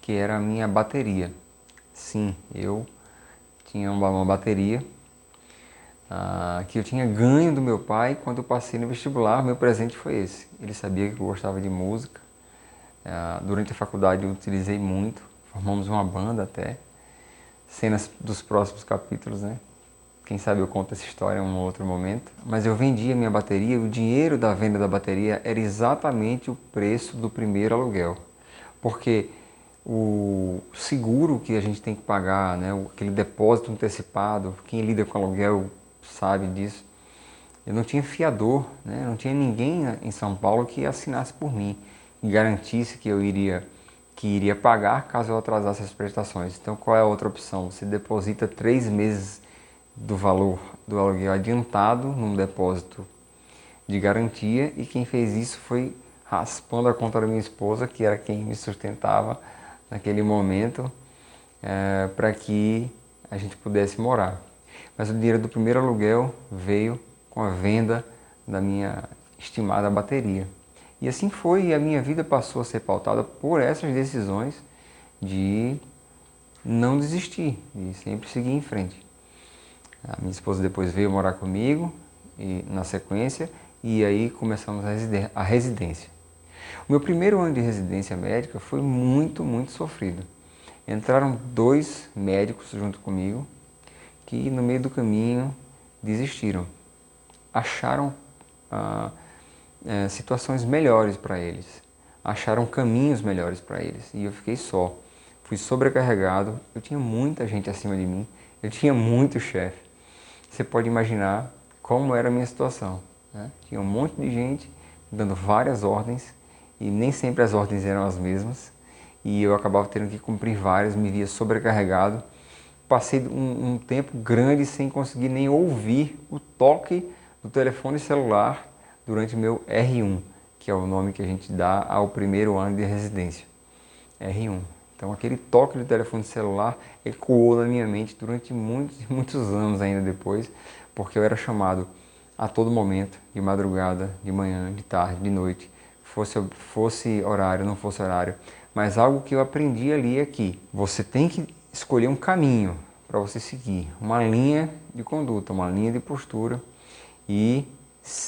que era a minha bateria. Sim, eu tinha uma bateria que eu tinha ganho do meu pai quando eu passei no vestibular. Meu presente foi esse. Ele sabia que eu gostava de música. Durante a faculdade eu utilizei muito, formamos uma banda até. Cenas dos próximos capítulos, né? Quem sabe eu conto essa história em um outro momento. Mas eu vendia minha bateria, o dinheiro da venda da bateria era exatamente o preço do primeiro aluguel. Porque o seguro que a gente tem que pagar, né, aquele depósito antecipado, quem lida com aluguel sabe disso. Eu não tinha fiador, né, não tinha ninguém em São Paulo que assinasse por mim e garantisse que iria pagar caso eu atrasasse as prestações. Então qual é a outra opção? Você deposita 3 meses do valor do aluguel adiantado num depósito de garantia, e quem fez isso foi raspando a conta da minha esposa, que era quem me sustentava naquele momento, para que a gente pudesse morar. Mas o dinheiro do primeiro aluguel veio com a venda da minha estimada bateria. E assim foi, e a minha vida passou a ser pautada por essas decisões de não desistir, de sempre seguir em frente. A minha esposa depois veio morar comigo e, na sequência, e aí começamos a residência. O meu primeiro ano de residência médica foi muito, muito sofrido. Entraram 2 médicos junto comigo que no meio do caminho desistiram. Acharam situações melhores para eles. Acharam caminhos melhores para eles. E eu fiquei só. Fui sobrecarregado. Eu tinha muita gente acima de mim. Eu tinha muito chefe. Você pode imaginar como era a minha situação, né? Tinha um monte de gente dando várias ordens e nem sempre as ordens eram as mesmas, e eu acabava tendo que cumprir várias, me via sobrecarregado. Passei um tempo grande sem conseguir nem ouvir o toque do telefone celular durante o meu R1, que é o nome que a gente dá ao primeiro ano de residência, R1. Então aquele toque do telefone celular ecoou na minha mente durante muitos, muitos anos ainda depois, porque eu era chamado a todo momento, de madrugada, de manhã, de tarde, de noite, fosse horário, não fosse horário. Mas algo que eu aprendi ali é que você tem que escolher um caminho para você seguir, uma linha de conduta, uma linha de postura e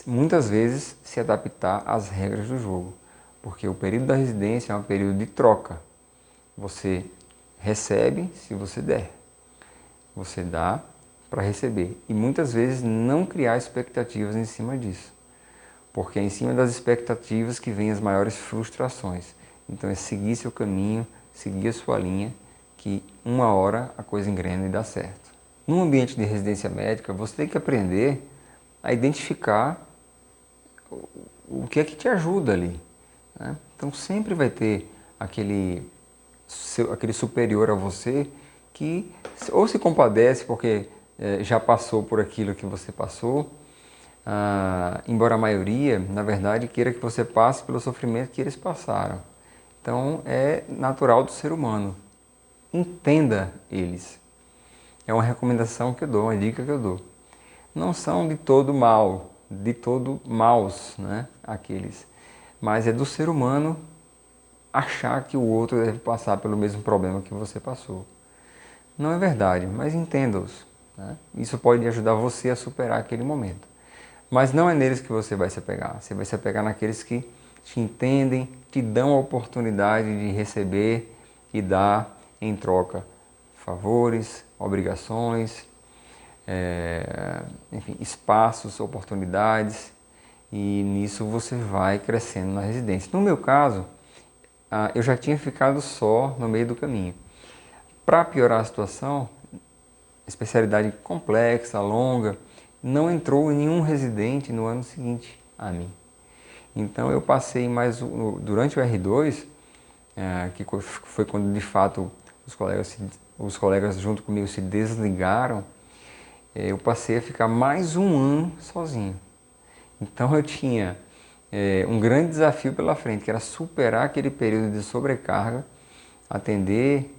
muitas vezes se adaptar às regras do jogo, porque o período da residência é um período de troca. Você recebe se você der, você dá para receber, e muitas vezes não criar expectativas em cima disso, porque é em cima das expectativas que vêm as maiores frustrações. Então é seguir seu caminho, seguir a sua linha, que uma hora a coisa engrena e dá certo. Num ambiente de residência médica, você tem que aprender a identificar o que é que te ajuda ali, né? Então sempre vai ter aquele superior a você que ou se compadece porque já passou por aquilo que você passou, embora a maioria, na verdade, queira que você passe pelo sofrimento que eles passaram. Então é natural do ser humano. Entenda eles. É uma recomendação que eu dou, uma dica que eu dou. Não são de todo mal, de todo maus, né, aqueles. Mas é do ser humano achar que o outro deve passar pelo mesmo problema que você passou. Não é verdade, mas entenda-os, né? Isso pode ajudar você a superar aquele momento. Mas não é neles que você vai se apegar. Você vai se apegar naqueles que te entendem, te dão a oportunidade de receber e dar em troca favores, obrigações, enfim, espaços, oportunidades, e nisso você vai crescendo na residência. No meu caso, eu já tinha ficado só no meio do caminho. Para piorar a situação, especialidade complexa, longa, não entrou nenhum residente no ano seguinte a mim. Então eu passei durante o R2, que foi quando de fato os colegas junto comigo se desligaram, eu passei a ficar mais um ano sozinho. Então eu tinha um grande desafio pela frente, que era superar aquele período de sobrecarga, atender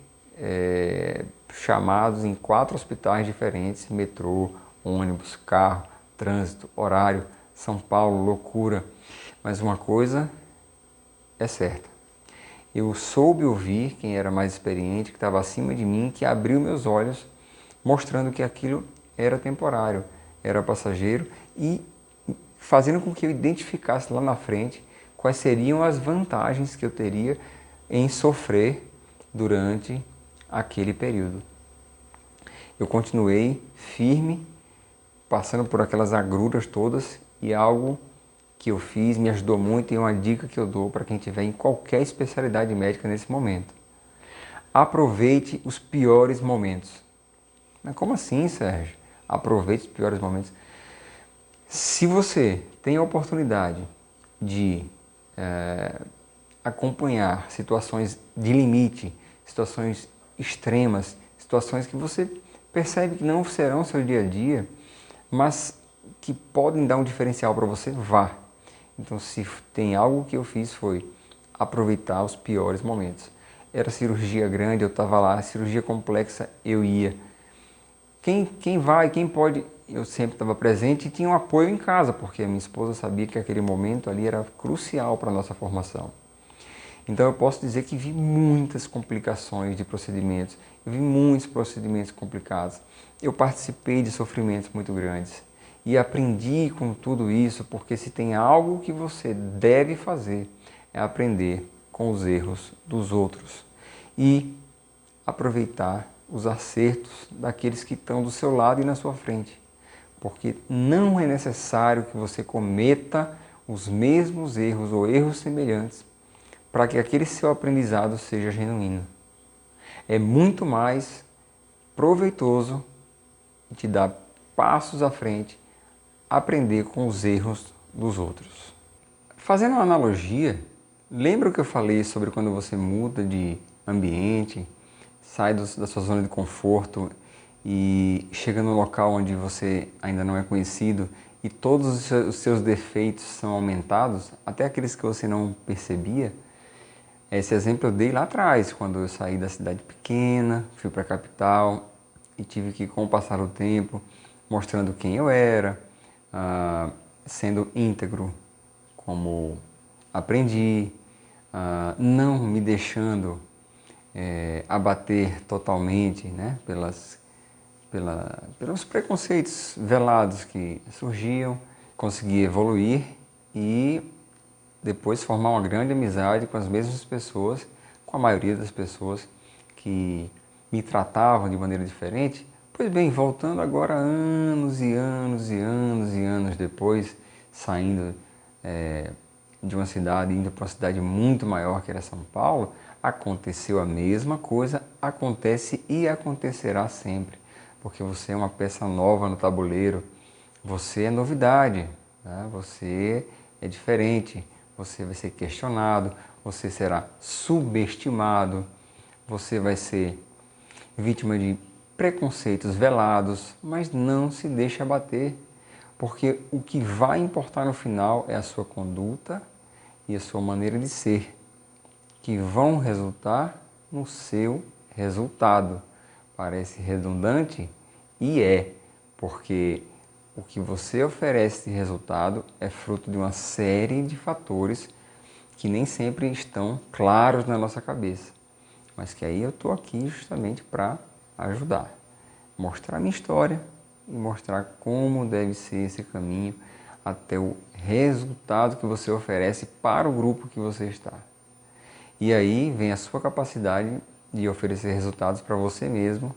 chamados em 4 hospitais diferentes, metrô, ônibus, carro, trânsito, horário, São Paulo, loucura. Mas uma coisa é certa, eu soube ouvir quem era mais experiente, que estava acima de mim, que abriu meus olhos, mostrando que aquilo era temporário. era passageiro, e fazendo com que eu identificasse lá na frente quais seriam as vantagens que eu teria em sofrer durante aquele período. Eu continuei firme, passando por aquelas agruras todas, e algo que eu fiz me ajudou muito, e uma dica que eu dou para quem estiver em qualquer especialidade médica nesse momento. Aproveite os piores momentos. Mas como assim, Sérgio? Aproveite os piores momentos. Se você tem a oportunidade de acompanhar situações de limite, situações extremas, situações que você percebe que não serão seu dia a dia, mas que podem dar um diferencial para você, vá. Então, se tem algo que eu fiz, foi aproveitar os piores momentos. Era cirurgia grande, eu estava lá, cirurgia complexa, eu ia. Quem vai, quem pode, eu sempre estava presente e tinha um apoio em casa, porque a minha esposa sabia que aquele momento ali era crucial para a nossa formação. Então eu posso dizer que vi muitas complicações de procedimentos, eu vi muitos procedimentos complicados, eu participei de sofrimentos muito grandes e aprendi com tudo isso, porque se tem algo que você deve fazer é aprender com os erros dos outros e aproveitar os acertos daqueles que estão do seu lado e na sua frente, porque não é necessário que você cometa os mesmos erros ou erros semelhantes para que aquele seu aprendizado seja genuíno. É muito mais proveitoso e te dar passos à frente aprender com os erros dos outros. Fazendo uma analogia, lembra o que eu falei sobre quando você muda de ambiente, sai da sua zona de conforto e chega num local onde você ainda não é conhecido e todos os seus defeitos são aumentados, até aqueles que você não percebia? Esse exemplo eu dei lá atrás, quando eu saí da cidade pequena, fui para a capital e tive que, com o passar do tempo, mostrando quem eu era, sendo íntegro como aprendi, não me deixando abater totalmente, né, pelos preconceitos velados que surgiam, consegui evoluir e depois formar uma grande amizade com as mesmas pessoas, com a maioria das pessoas que me tratavam de maneira diferente. Pois bem, voltando agora anos e anos e anos e anos depois, saindo de uma cidade, indo para uma cidade muito maior que era São Paulo, aconteceu a mesma coisa, acontece e acontecerá sempre, porque você é uma peça nova no tabuleiro, você é novidade, né? Você é diferente. Você vai ser questionado, você será subestimado, você vai ser vítima de preconceitos velados, mas não se deixe abater, porque o que vai importar no final é a sua conduta e a sua maneira de ser, que vão resultar no seu resultado. Parece redundante e é, porque o que você oferece de resultado é fruto de uma série de fatores que nem sempre estão claros na nossa cabeça, mas que aí eu estou aqui justamente para ajudar, mostrar a minha história e mostrar como deve ser esse caminho até o resultado que você oferece para o grupo que você está. E aí vem a sua capacidade de oferecer resultados para você mesmo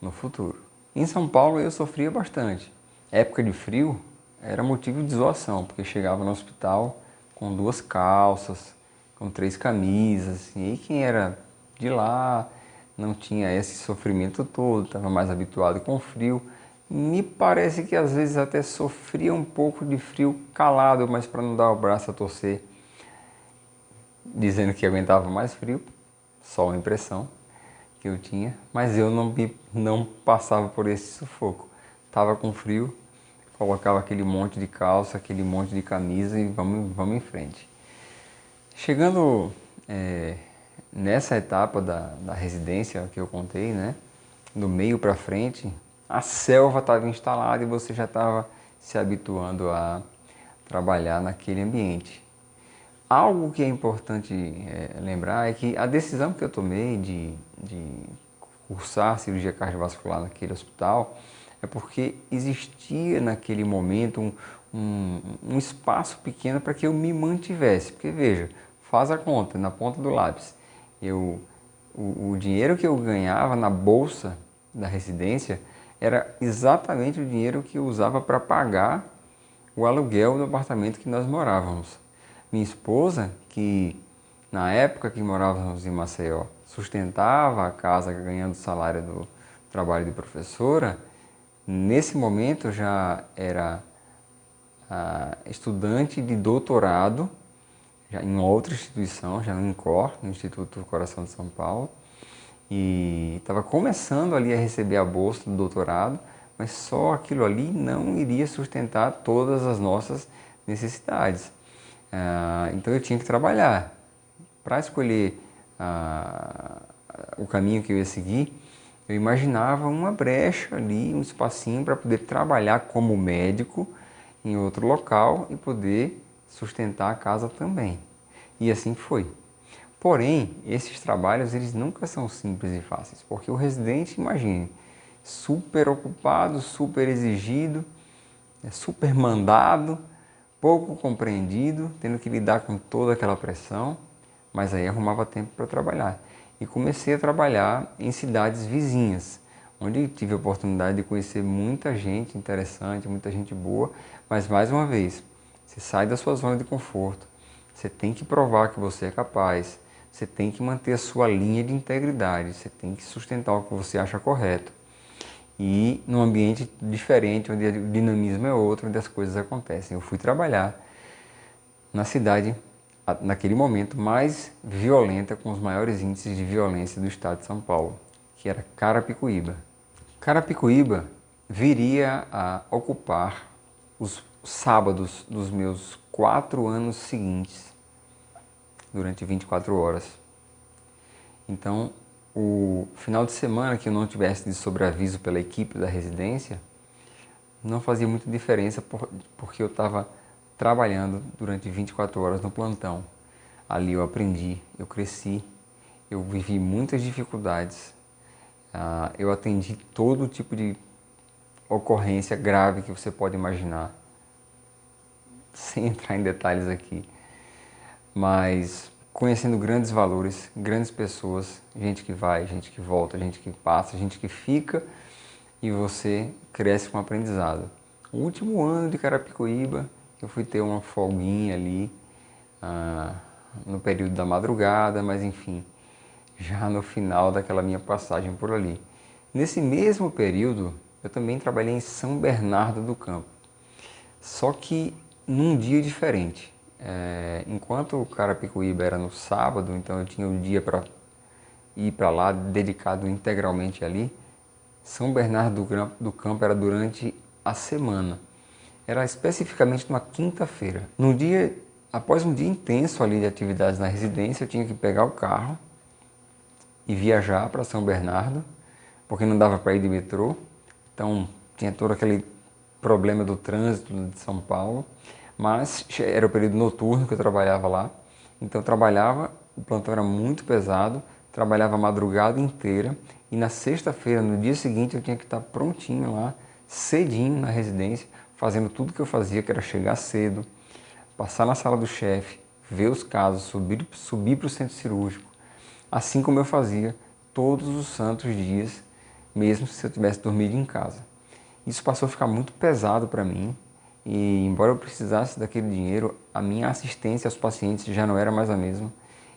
no futuro. Em São Paulo eu sofria bastante. Época de frio era motivo de zoação, porque chegava no hospital com 2 calças, com 3 camisas, e quem era de lá não tinha esse sofrimento todo, estava mais habituado com o frio. Me parece que às vezes até sofria um pouco de frio calado, mas para não dar o braço a torcer, dizendo que aguentava mais frio, só uma impressão que eu tinha, mas eu não passava por esse sufoco. Estava com frio, colocava aquele monte de calça, aquele monte de camisa e vamos em frente. Chegando nessa etapa da residência que eu contei, né, do meio para frente, a selva estava instalada e você já estava se habituando a trabalhar naquele ambiente. Algo que é importante lembrar é que a decisão que eu tomei de cursar cirurgia cardiovascular naquele hospital é porque existia naquele momento um espaço pequeno para que eu me mantivesse. Porque veja, faz a conta, na ponta do lápis, o dinheiro que eu ganhava na bolsa da residência era exatamente o dinheiro que eu usava para pagar o aluguel do apartamento que nós morávamos. Minha esposa, que na época que morávamos em Maceió, sustentava a casa ganhando o salário do trabalho de professora, nesse momento já era estudante de doutorado, já em outra instituição, já no INCOR, no Instituto do Coração de São Paulo, e estava começando ali a receber a bolsa do doutorado, mas só aquilo ali não iria sustentar todas as nossas necessidades. Então eu tinha que trabalhar. Para escolher o caminho que eu ia seguir, eu imaginava uma brecha ali, um espacinho para poder trabalhar como médico em outro local e poder sustentar a casa também. E assim foi. Porém, esses trabalhos eles nunca são simples e fáceis, porque o residente, imagine, super ocupado, super exigido, super mandado, pouco compreendido, tendo que lidar com toda aquela pressão, mas aí arrumava tempo para trabalhar. E comecei a trabalhar em cidades vizinhas, onde tive a oportunidade de conhecer muita gente interessante, muita gente boa, mas mais uma vez, você sai da sua zona de conforto, você tem que provar que você é capaz, você tem que manter a sua linha de integridade, você tem que sustentar o que você acha correto. E num ambiente diferente, onde o dinamismo é outro, onde as coisas acontecem. Eu fui trabalhar na cidade, naquele momento, mais violenta, com os maiores índices de violência do estado de São Paulo, que era Carapicuíba. Carapicuíba viria a ocupar os sábados dos meus 4 anos seguintes, durante 24 horas. Então, o final de semana que eu não tivesse de sobreaviso pela equipe da residência, não fazia muita diferença porque eu estava trabalhando durante 24 horas no plantão. Ali eu aprendi, eu cresci, eu vivi muitas dificuldades, eu atendi todo tipo de ocorrência grave que você pode imaginar, sem entrar em detalhes aqui, mas conhecendo grandes valores, grandes pessoas, gente que vai, gente que volta, gente que passa, gente que fica, e você cresce com aprendizado. O último ano de Carapicuíba, eu fui ter uma folguinha ali, no período da madrugada, mas enfim, já no final daquela minha passagem por ali. Nesse mesmo período, eu também trabalhei em São Bernardo do Campo, só que num dia diferente. Enquanto o Carapicuíba era no sábado, então eu tinha um dia para ir para lá, dedicado integralmente ali. São Bernardo do Campo era durante a semana. Era especificamente numa quinta-feira. Após um dia intenso ali de atividades na residência, eu tinha que pegar o carro e viajar para São Bernardo, porque não dava para ir de metrô. Então tinha todo aquele problema do trânsito de São Paulo. Mas era o período noturno que eu trabalhava lá, então eu trabalhava, o plantão era muito pesado, trabalhava a madrugada inteira e na sexta-feira, no dia seguinte, eu tinha que estar prontinho lá, cedinho na residência, fazendo tudo que eu fazia, que era chegar cedo, passar na sala do chefe, ver os casos, subir para o centro cirúrgico, assim como eu fazia todos os santos dias, mesmo se eu tivesse dormido em casa. Isso passou a ficar muito pesado para mim. E embora eu precisasse daquele dinheiro, a minha assistência aos pacientes já não era mais a mesma.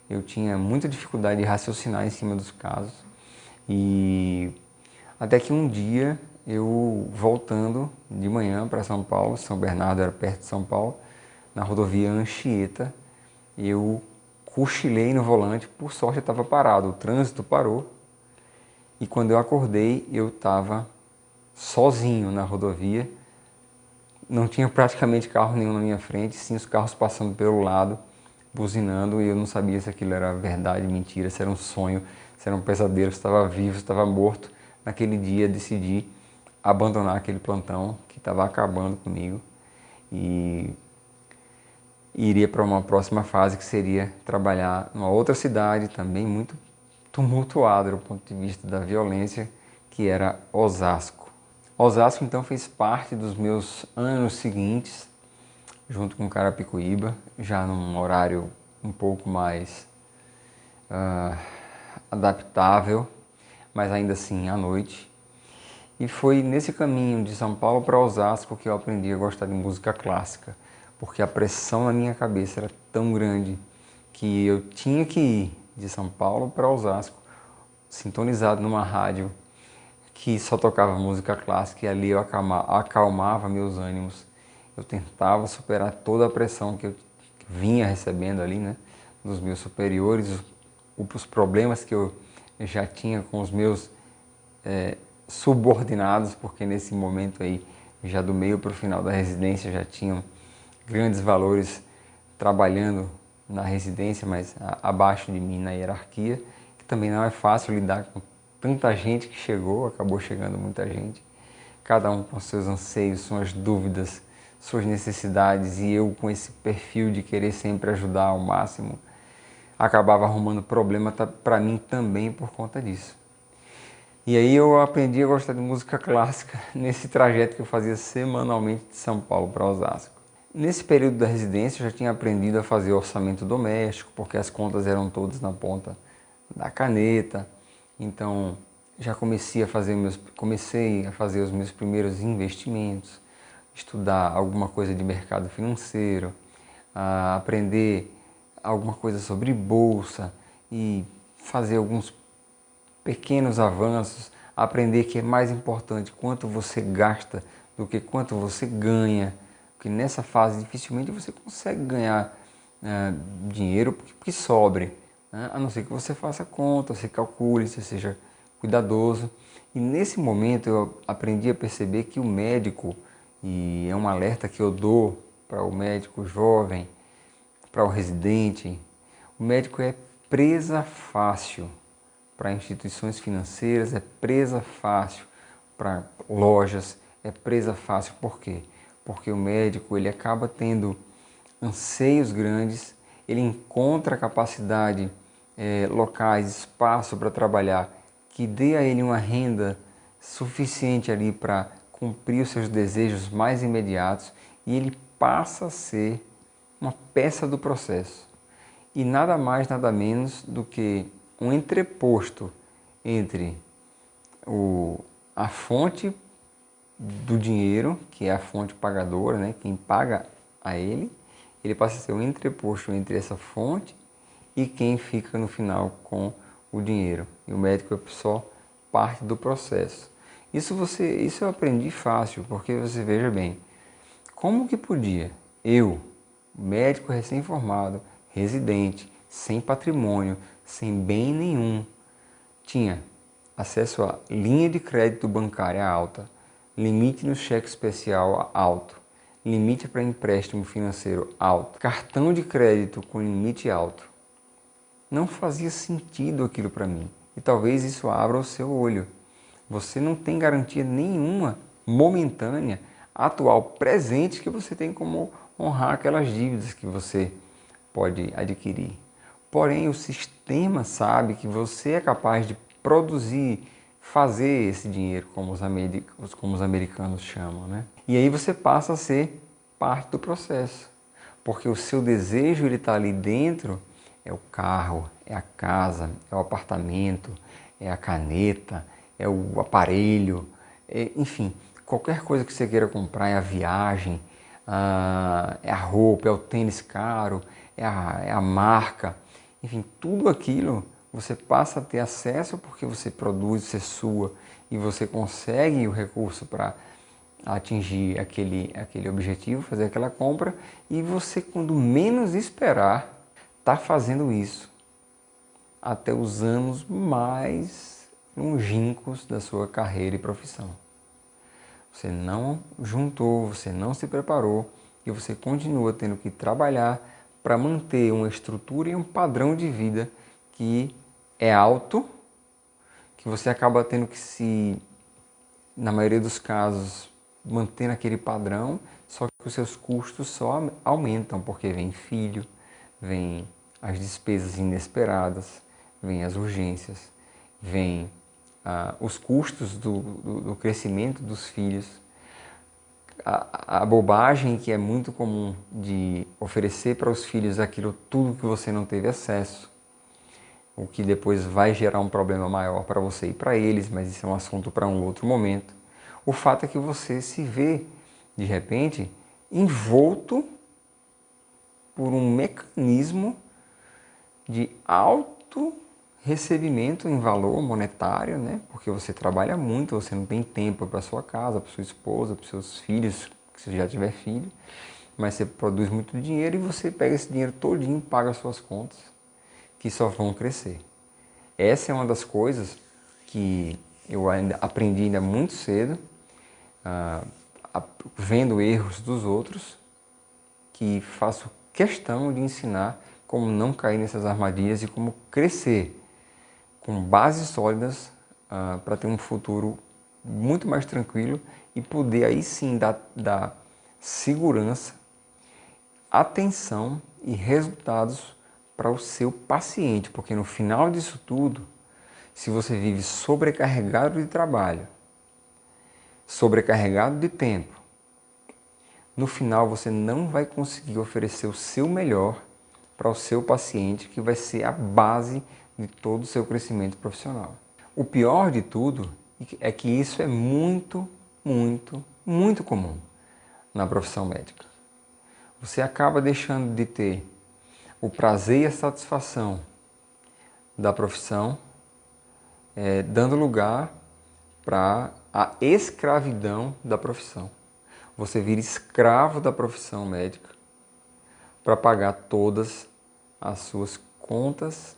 Eu tinha muita dificuldade de raciocinar em cima dos casos. E até que um dia, eu voltando de manhã para São Paulo, São Bernardo era perto de São Paulo, na rodovia Anchieta, eu cochilei no volante, por sorte eu estava parado, o trânsito parou. E quando eu acordei, eu estava sozinho na rodovia. Não tinha praticamente carro nenhum na minha frente, sim os carros passando pelo lado, buzinando, e eu não sabia se aquilo era verdade, mentira, se era um sonho, se era um pesadelo, se estava vivo, se estava morto. Naquele dia decidi abandonar aquele plantão que estava acabando comigo e iria para uma próxima fase, que seria trabalhar numa outra cidade também muito tumultuada do ponto de vista da violência, que era Osasco. Osasco então fez parte dos meus anos seguintes, junto com Carapicuíba, já num horário um pouco mais adaptável, mas ainda assim à noite. E foi nesse caminho de São Paulo para Osasco que eu aprendi a gostar de música clássica, porque a pressão na minha cabeça era tão grande que eu tinha que ir de São Paulo para Osasco, sintonizado numa rádio que só tocava música clássica, e ali eu acalmava meus ânimos. Eu tentava superar toda a pressão que eu vinha recebendo ali, né, dos meus superiores, os problemas que eu já tinha com os meus subordinados, porque nesse momento aí, já do meio para o final da residência, já tinham grandes valores trabalhando na residência, mas abaixo de mim na hierarquia, que também não é fácil lidar com tanta gente que chegou, acabou chegando muita gente, cada um com seus anseios, suas dúvidas, suas necessidades, e eu com esse perfil de querer sempre ajudar ao máximo, acabava arrumando problema para mim também por conta disso. E aí eu aprendi a gostar de música clássica nesse trajeto que eu fazia semanalmente de São Paulo para Osasco. Nesse período da residência eu já tinha aprendido a fazer orçamento doméstico, porque as contas eram todas na ponta da caneta. Então já comecei a fazer os meus primeiros investimentos, estudar alguma coisa de mercado financeiro, aprender alguma coisa sobre bolsa e fazer alguns pequenos avanços, aprender que é mais importante quanto você gasta do que quanto você ganha, porque nessa fase dificilmente você consegue ganhar dinheiro que sobre, né? A não ser que você faça conta, você calcule, você seja cuidadoso. E nesse momento eu aprendi a perceber que o médico, e é um alerta que eu dou para o médico jovem, para o residente, o médico é presa fácil para instituições financeiras, é presa fácil para lojas, é presa fácil. Por quê? Porque o médico ele acaba tendo anseios grandes, ele encontra capacidade, locais, espaço para trabalhar, que dê a ele uma renda suficiente ali para cumprir os seus desejos mais imediatos, e ele passa a ser uma peça do processo. E nada mais, nada menos do que um entreposto entre a fonte do dinheiro, que é a fonte pagadora, né? Quem paga a ele passa a ser um entreposto entre essa fonte e quem fica no final com o dinheiro. E o médico é só parte do processo. Isso eu aprendi fácil, porque você veja bem, como que podia eu, médico recém-formado, residente, sem patrimônio, sem bem nenhum, tinha acesso a linha de crédito bancária alta, limite no cheque especial alto, limite para empréstimo financeiro alto, cartão de crédito com limite alto. Não fazia sentido aquilo para mim. E talvez isso abra o seu olho. Você não tem garantia nenhuma, momentânea, atual, presente, que você tem como honrar aquelas dívidas que você pode adquirir. Porém, o sistema sabe que você é capaz de produzir, fazer esse dinheiro, como os americanos chamam, né? E aí você passa a ser parte do processo, porque o seu desejo está ali dentro, é o carro, é a casa, é o apartamento, é a caneta, é o aparelho, enfim, qualquer coisa que você queira comprar, é a viagem, é a roupa, é o tênis caro, é a marca, enfim, tudo aquilo você passa a ter acesso porque você produz, você sua, e você consegue o recurso para atingir aquele objetivo, fazer aquela compra, e você, quando menos esperar, está fazendo isso até os anos mais longínquos da sua carreira e profissão. Você não juntou, você não se preparou, e você continua tendo que trabalhar para manter uma estrutura e um padrão de vida que é alto, que você acaba tendo que na maioria dos casos, manter naquele padrão, só que os seus custos só aumentam, porque vem filho, vem as despesas inesperadas, vem as urgências, vem os custos do crescimento dos filhos, a bobagem que é muito comum de oferecer para os filhos aquilo tudo que você não teve acesso, o que depois vai gerar um problema maior para você e para eles, mas isso é um assunto para um outro momento. O fato é que você se vê, de repente, envolto por um mecanismo de alto recebimento em valor monetário, né? Porque você trabalha muito, você não tem tempo para sua casa, para sua esposa, para seus filhos, se você já tiver filho, mas você produz muito dinheiro e você pega esse dinheiro todinho e paga as suas contas, que só vão crescer. Essa é uma das coisas que eu aprendi ainda muito cedo, vendo erros dos outros, que faço questão de ensinar como não cair nessas armadilhas e como crescer com bases sólidas para ter um futuro muito mais tranquilo e poder aí sim dar segurança, atenção e resultados para o seu paciente, porque no final disso tudo, se você vive sobrecarregado de trabalho, sobrecarregado de tempo, no final você não vai conseguir oferecer o seu melhor para o seu paciente, que vai ser a base de todo o seu crescimento profissional. O pior de tudo é que isso é muito, muito, muito comum na profissão médica. Você acaba deixando de ter o prazer e a satisfação da profissão, dando lugar para a escravidão da profissão. Você vira escravo da profissão médica para pagar todas as suas contas,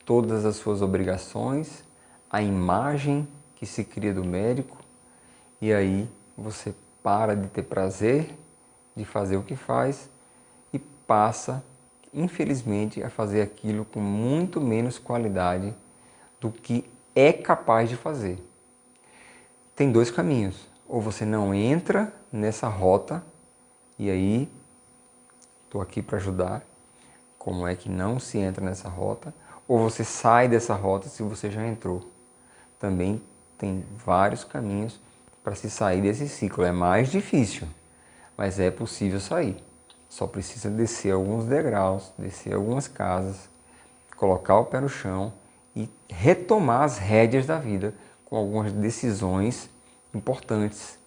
todas as suas obrigações, a imagem que se cria do médico, e aí você para de ter prazer de fazer o que faz e passa, infelizmente, a fazer aquilo com muito menos qualidade do que é capaz de fazer. Tem dois caminhos: ou você não entra nessa rota, e aí estou aqui para ajudar como é que não se entra nessa rota, ou você sai dessa rota se você já entrou. Também tem vários caminhos para se sair desse ciclo. É mais difícil, mas é possível sair. Só precisa descer alguns degraus, descer algumas casas, colocar o pé no chão e retomar as rédeas da vida com algumas decisões importantes.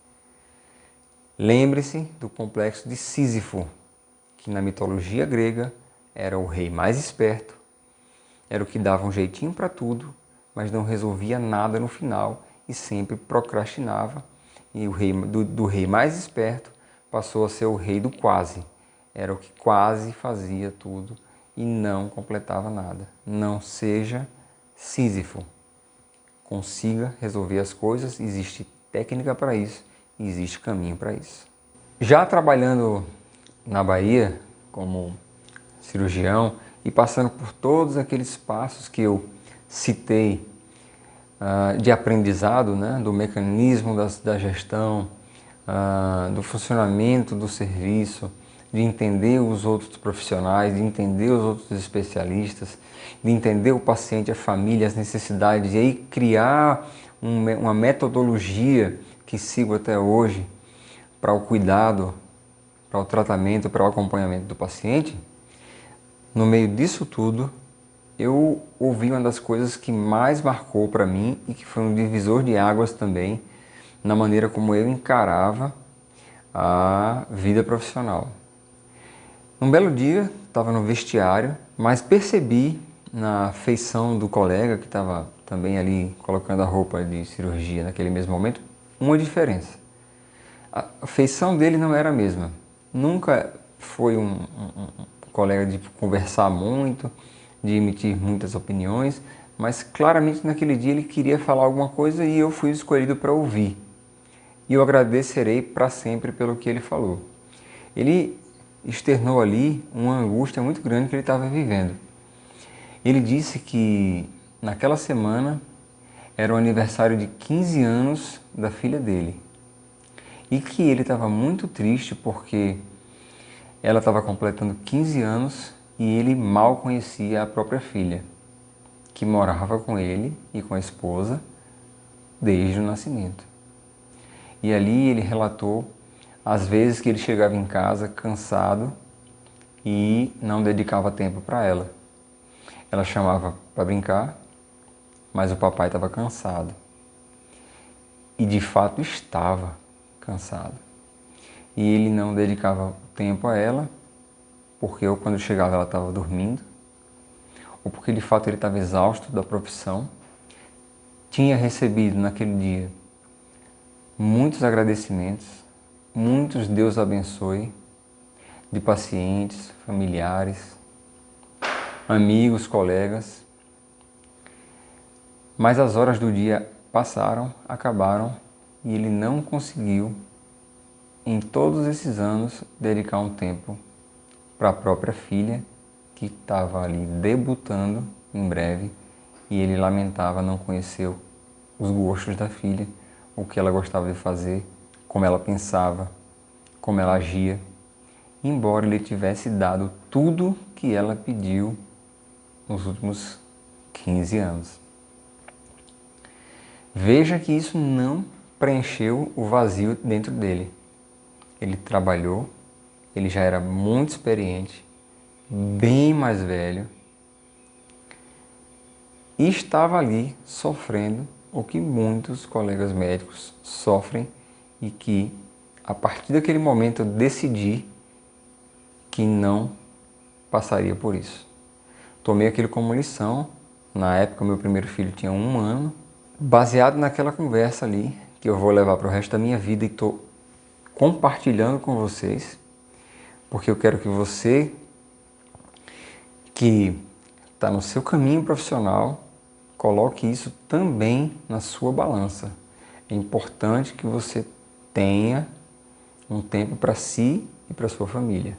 Lembre-se do complexo de Sísifo, que na mitologia grega era o rei mais esperto, era o que dava um jeitinho para tudo, mas não resolvia nada no final e sempre procrastinava. E o rei do rei mais esperto passou a ser o rei do quase. Era o que quase fazia tudo e não completava nada. Não seja Sísifo. Consiga resolver as coisas, existe técnica para isso, existe caminho para isso. Já trabalhando na Bahia como cirurgião e passando por todos aqueles passos que eu citei de aprendizado, né, do mecanismo da gestão, do funcionamento do serviço, de entender os outros profissionais, de entender os outros especialistas, de entender o paciente, a família, as necessidades, e aí criar uma metodologia que sigo até hoje para o cuidado, para o tratamento, para o acompanhamento do paciente. No meio disso tudo, eu ouvi uma das coisas que mais marcou para mim e que foi um divisor de águas também na maneira como eu encarava a vida profissional. Um belo dia, estava no vestiário, mas percebi na feição do colega que estava também ali colocando a roupa de cirurgia naquele mesmo momento, uma diferença. A feição dele não era a mesma. Nunca foi um colega de conversar muito, de emitir muitas opiniões, mas claramente naquele dia ele queria falar alguma coisa e eu fui escolhido para ouvir. E eu agradecerei para sempre pelo que ele falou. Ele externou ali uma angústia muito grande que ele estava vivendo. Ele disse que naquela semana era o aniversário de 15 anos da filha dele e que ele estava muito triste porque ela estava completando 15 anos e ele mal conhecia a própria filha, que morava com ele e com a esposa desde o nascimento. E ali ele relatou as vezes que ele chegava em casa cansado e não dedicava tempo para ela. Ela chamava para brincar, mas o papai estava cansado. E de fato estava cansado. E ele não dedicava tempo a ela, porque ou quando chegava ela estava dormindo, ou porque de fato ele estava exausto da profissão. Tinha recebido naquele dia muitos agradecimentos, muitos Deus abençoe, de pacientes, familiares, amigos, colegas. Mas as horas do dia passaram, acabaram, e ele não conseguiu, em todos esses anos, dedicar um tempo para a própria filha, que estava ali debutando em breve, e ele lamentava não conhecer os gostos da filha, o que ela gostava de fazer, como ela pensava, como ela agia, embora ele tivesse dado tudo que ela pediu nos últimos 15 anos. Veja que isso não preencheu o vazio dentro dele. Ele trabalhou, ele já era muito experiente, bem mais velho, e estava ali sofrendo o que muitos colegas médicos sofrem, e que a partir daquele momento eu decidi que não passaria por isso. Tomei aquilo como lição. Na época meu primeiro filho tinha 1 ano, baseado naquela conversa ali, que eu vou levar para o resto da minha vida e estou compartilhando com vocês, porque eu quero que você que está no seu caminho profissional, coloque isso também na sua balança. É importante que você tenha um tempo para si e para sua família,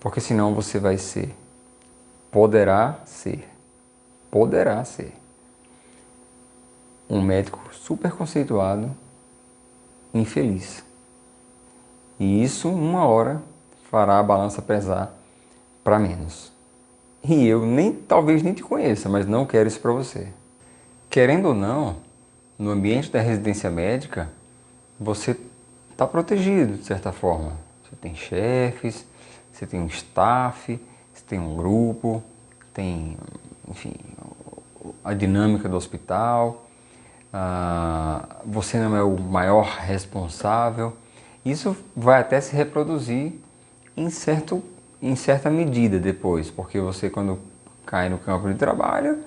porque senão você vai poderá ser um médico super conceituado, infeliz. E isso, uma hora, fará a balança pesar para menos. E eu talvez nem te conheça, mas não quero isso para você. Querendo ou não, no ambiente da residência médica, você está protegido de certa forma. Você tem chefes, você tem um staff, você tem um grupo, tem, enfim, a dinâmica do hospital. Você não é o maior responsável. Isso vai até se reproduzir em certa medida depois, porque você, quando cai no campo de trabalho,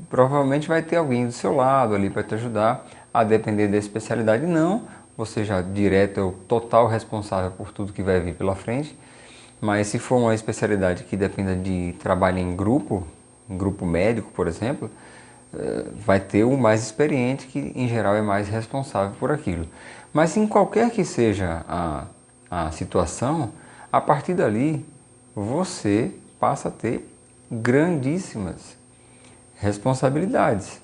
provavelmente vai ter alguém do seu lado ali para te ajudar, a depender da especialidade. Não, você já direto é o total responsável por tudo que vai vir pela frente, mas se for uma especialidade que dependa de trabalho em grupo médico, por exemplo, vai ter o mais experiente, que em geral é mais responsável por aquilo. Mas em qualquer que seja a situação, a partir dali você passa a ter grandíssimas responsabilidades,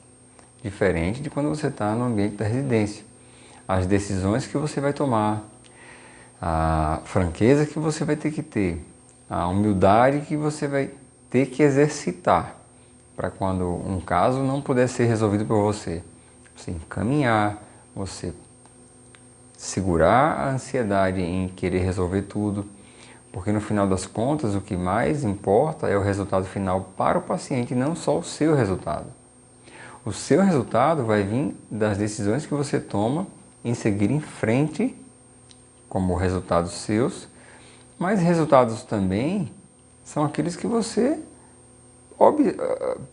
diferente de quando você está no ambiente da residência. As decisões que você vai tomar, a franqueza que você vai ter que ter, a humildade que você vai ter que exercitar, para quando um caso não puder ser resolvido por você encaminhar, você segurar a ansiedade em querer resolver tudo, porque no final das contas o que mais importa é o resultado final para o paciente, e não só o seu resultado. O seu resultado vai vir das decisões que você toma em seguir em frente como resultados seus, mas resultados também são aqueles que você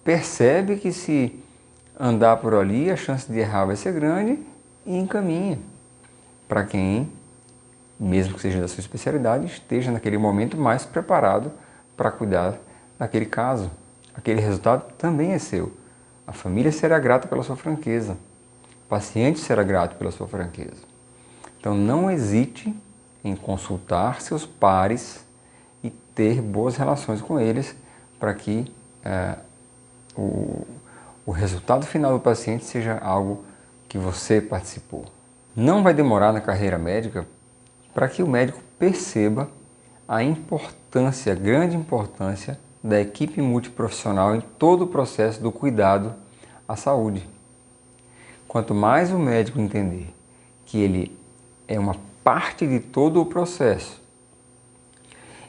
percebe que, se andar por ali, a chance de errar vai ser grande, e encaminha para quem, mesmo que seja da sua especialidade, esteja naquele momento mais preparado para cuidar daquele caso. Aquele resultado também é seu. A família será grata pela sua franqueza. O paciente será grato pela sua franqueza. Então não hesite em consultar seus pares e ter boas relações com eles, para que o resultado final do paciente seja algo que você participou. Não vai demorar na carreira médica para que o médico perceba a importância, a grande importância da equipe multiprofissional em todo o processo do cuidado à saúde. Quanto mais o médico entender que ele é uma parte de todo o processo,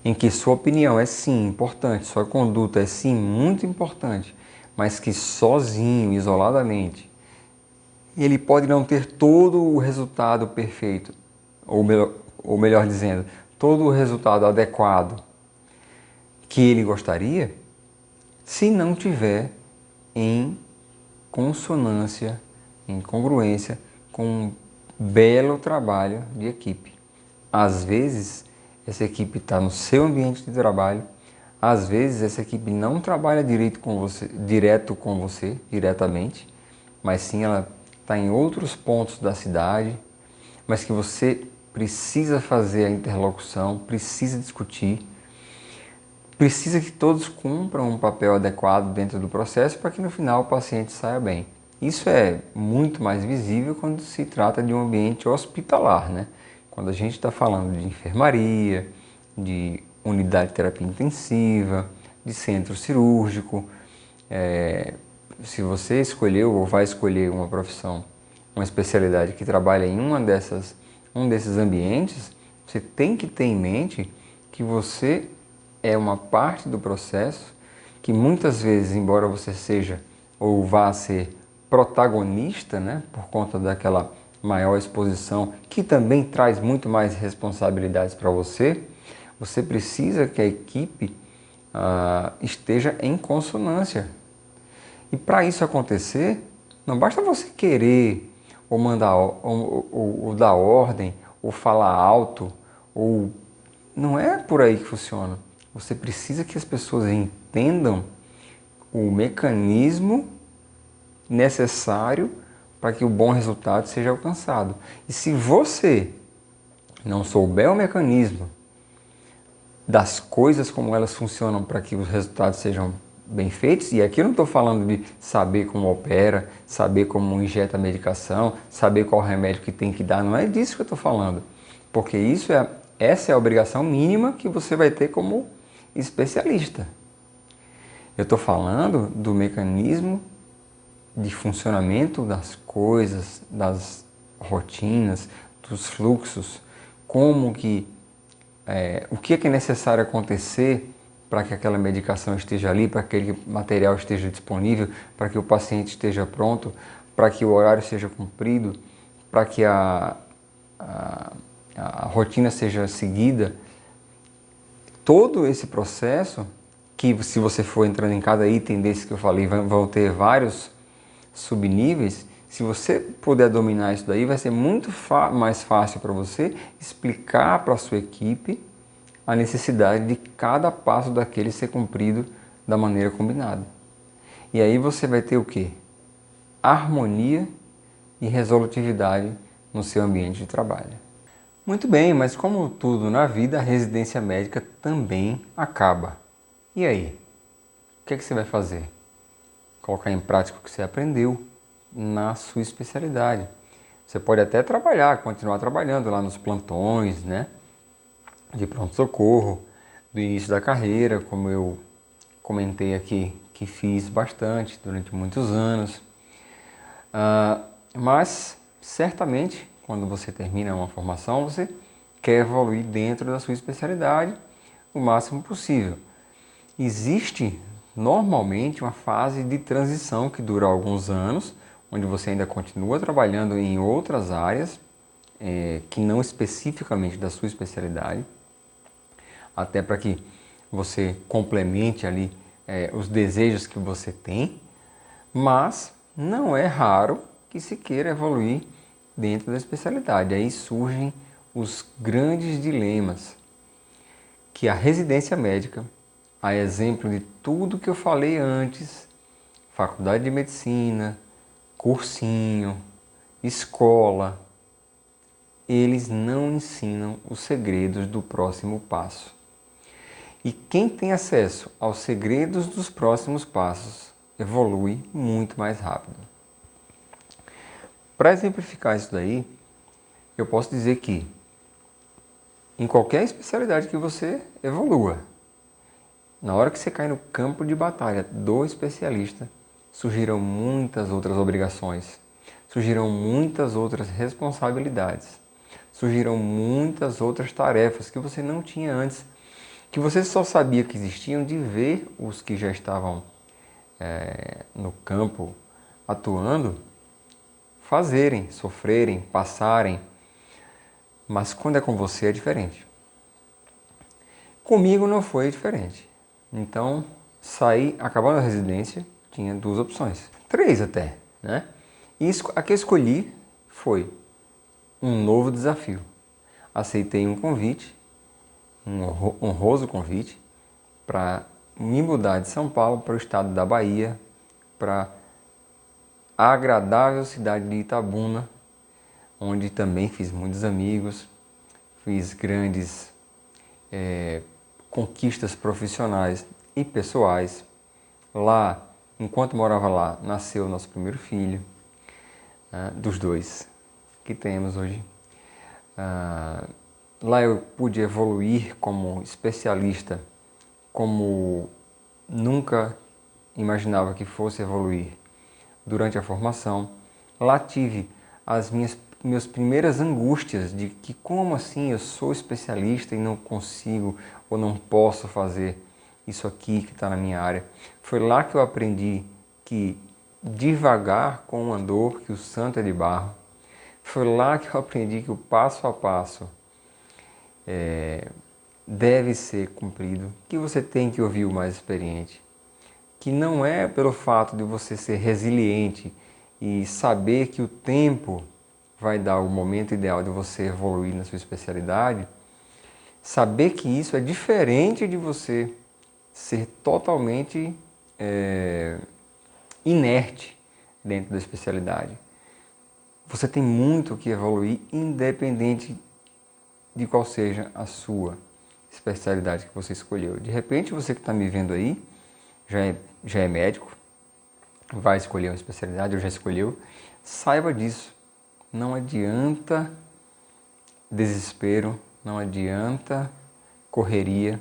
em que sua opinião é sim importante, sua conduta é sim muito importante, mas que sozinho, isoladamente, ele pode não ter todo o resultado perfeito, ou melhor dizendo, todo o resultado adequado que ele gostaria, se não tiver em consonância, em congruência com um belo trabalho de equipe. Às vezes, essa equipe está no seu ambiente de trabalho, às vezes essa equipe não trabalha direto com você, diretamente, mas sim ela está em outros pontos da cidade, mas que você precisa fazer a interlocução, precisa discutir, precisa que todos cumpram um papel adequado dentro do processo para que no final o paciente saia bem. Isso é muito mais visível quando se trata de um ambiente hospitalar, né? Quando a gente está falando de enfermaria, de unidade de terapia intensiva, de centro cirúrgico. Se você escolheu ou vai escolher uma profissão, uma especialidade que trabalha em um desses ambientes, você tem que ter em mente que você é uma parte do processo, que muitas vezes, embora você seja ou vá ser protagonista, né, por conta daquela maior exposição, que também traz muito mais responsabilidades para você, você precisa que a equipe esteja em consonância. E para isso acontecer, não basta você querer ou mandar ou dar ordem, ou falar alto, ou não é por aí que funciona. Você precisa que as pessoas entendam o mecanismo necessário para que o bom resultado seja alcançado. E se você não souber o mecanismo das coisas como elas funcionam para que os resultados sejam bem feitos, e aqui eu não estou falando de saber como opera, saber como injeta a medicação, saber qual remédio que tem que dar, não é disso que eu estou falando, porque essa é a obrigação mínima que você vai ter como especialista. Eu estou falando do mecanismo de funcionamento das coisas, das rotinas, dos fluxos, o que é necessário acontecer para que aquela medicação esteja ali, para que aquele material esteja disponível, para que o paciente esteja pronto, para que o horário seja cumprido, para que a rotina seja seguida. Todo esse processo, que se você for entrando em cada item desse que eu falei, vão ter vários subníveis. Se você puder dominar isso daí, vai ser muito mais fácil para você explicar para a sua equipe a necessidade de cada passo daquele ser cumprido da maneira combinada. E aí você vai ter o quê? Harmonia e resolutividade no seu ambiente de trabalho. Muito bem, mas como tudo na vida, a residência médica também acaba. E aí? O que é que você vai fazer? Colocar em prática o que você aprendeu na sua especialidade. Você pode até continuar trabalhando lá nos plantões, né? De pronto-socorro, do início da carreira, como eu comentei aqui, que fiz bastante durante muitos anos. Mas, certamente, quando você termina uma formação, você quer evoluir dentro da sua especialidade o máximo possível. Existe, normalmente, uma fase de transição que dura alguns anos, onde você ainda continua trabalhando em outras áreas, que não especificamente da sua especialidade, até para que você complemente ali os desejos que você tem, mas não é raro que se queira evoluir dentro da especialidade. Aí surgem os grandes dilemas que a residência médica, a exemplo de tudo que eu falei antes, faculdade de medicina, cursinho, escola, eles não ensinam os segredos do próximo passo. E quem tem acesso aos segredos dos próximos passos evolui muito mais rápido. Para exemplificar isso daí, eu posso dizer que em qualquer especialidade que você evolua, na hora que você cai no campo de batalha do especialista, surgirão muitas outras obrigações, surgirão muitas outras responsabilidades, surgirão muitas outras tarefas que você não tinha antes, que você só sabia que existiam de ver os que já estavam no campo atuando, fazerem, sofrerem, passarem. Mas quando é com você é diferente. Comigo não foi diferente. Então, saí, acabando a residência, tinha 2 opções. 3 até, né? E a que eu escolhi foi um novo desafio. Aceitei um convite, um honroso convite, para me mudar de São Paulo para o estado da Bahia, para a agradável cidade de Itabuna, onde também fiz muitos amigos, fiz grandes conquistas profissionais e pessoais. Lá, enquanto morava lá, nasceu o nosso primeiro filho, dos 2 que temos hoje. Lá eu pude evoluir como especialista, como nunca imaginava que fosse evoluir durante a formação. Lá tive as minhas primeiras angústias de que como assim eu sou especialista e não consigo ou não posso fazer isso aqui que está na minha área. Foi lá que eu aprendi que devagar com o andor, que o santo é de barro. Foi lá que eu aprendi que o passo a passo deve ser cumprido, que você tem que ouvir o mais experiente, que não é pelo fato de você ser resiliente e saber que o tempo vai dar o momento ideal de você evoluir na sua especialidade, saber que isso é diferente de você ser totalmente inerte dentro da especialidade. Você tem muito que evoluir, independente de qual seja a sua especialidade que você escolheu. De repente, você que está me vendo aí, já é médico, vai escolher uma especialidade ou já escolheu, saiba disso. Não adianta desespero, não adianta correria.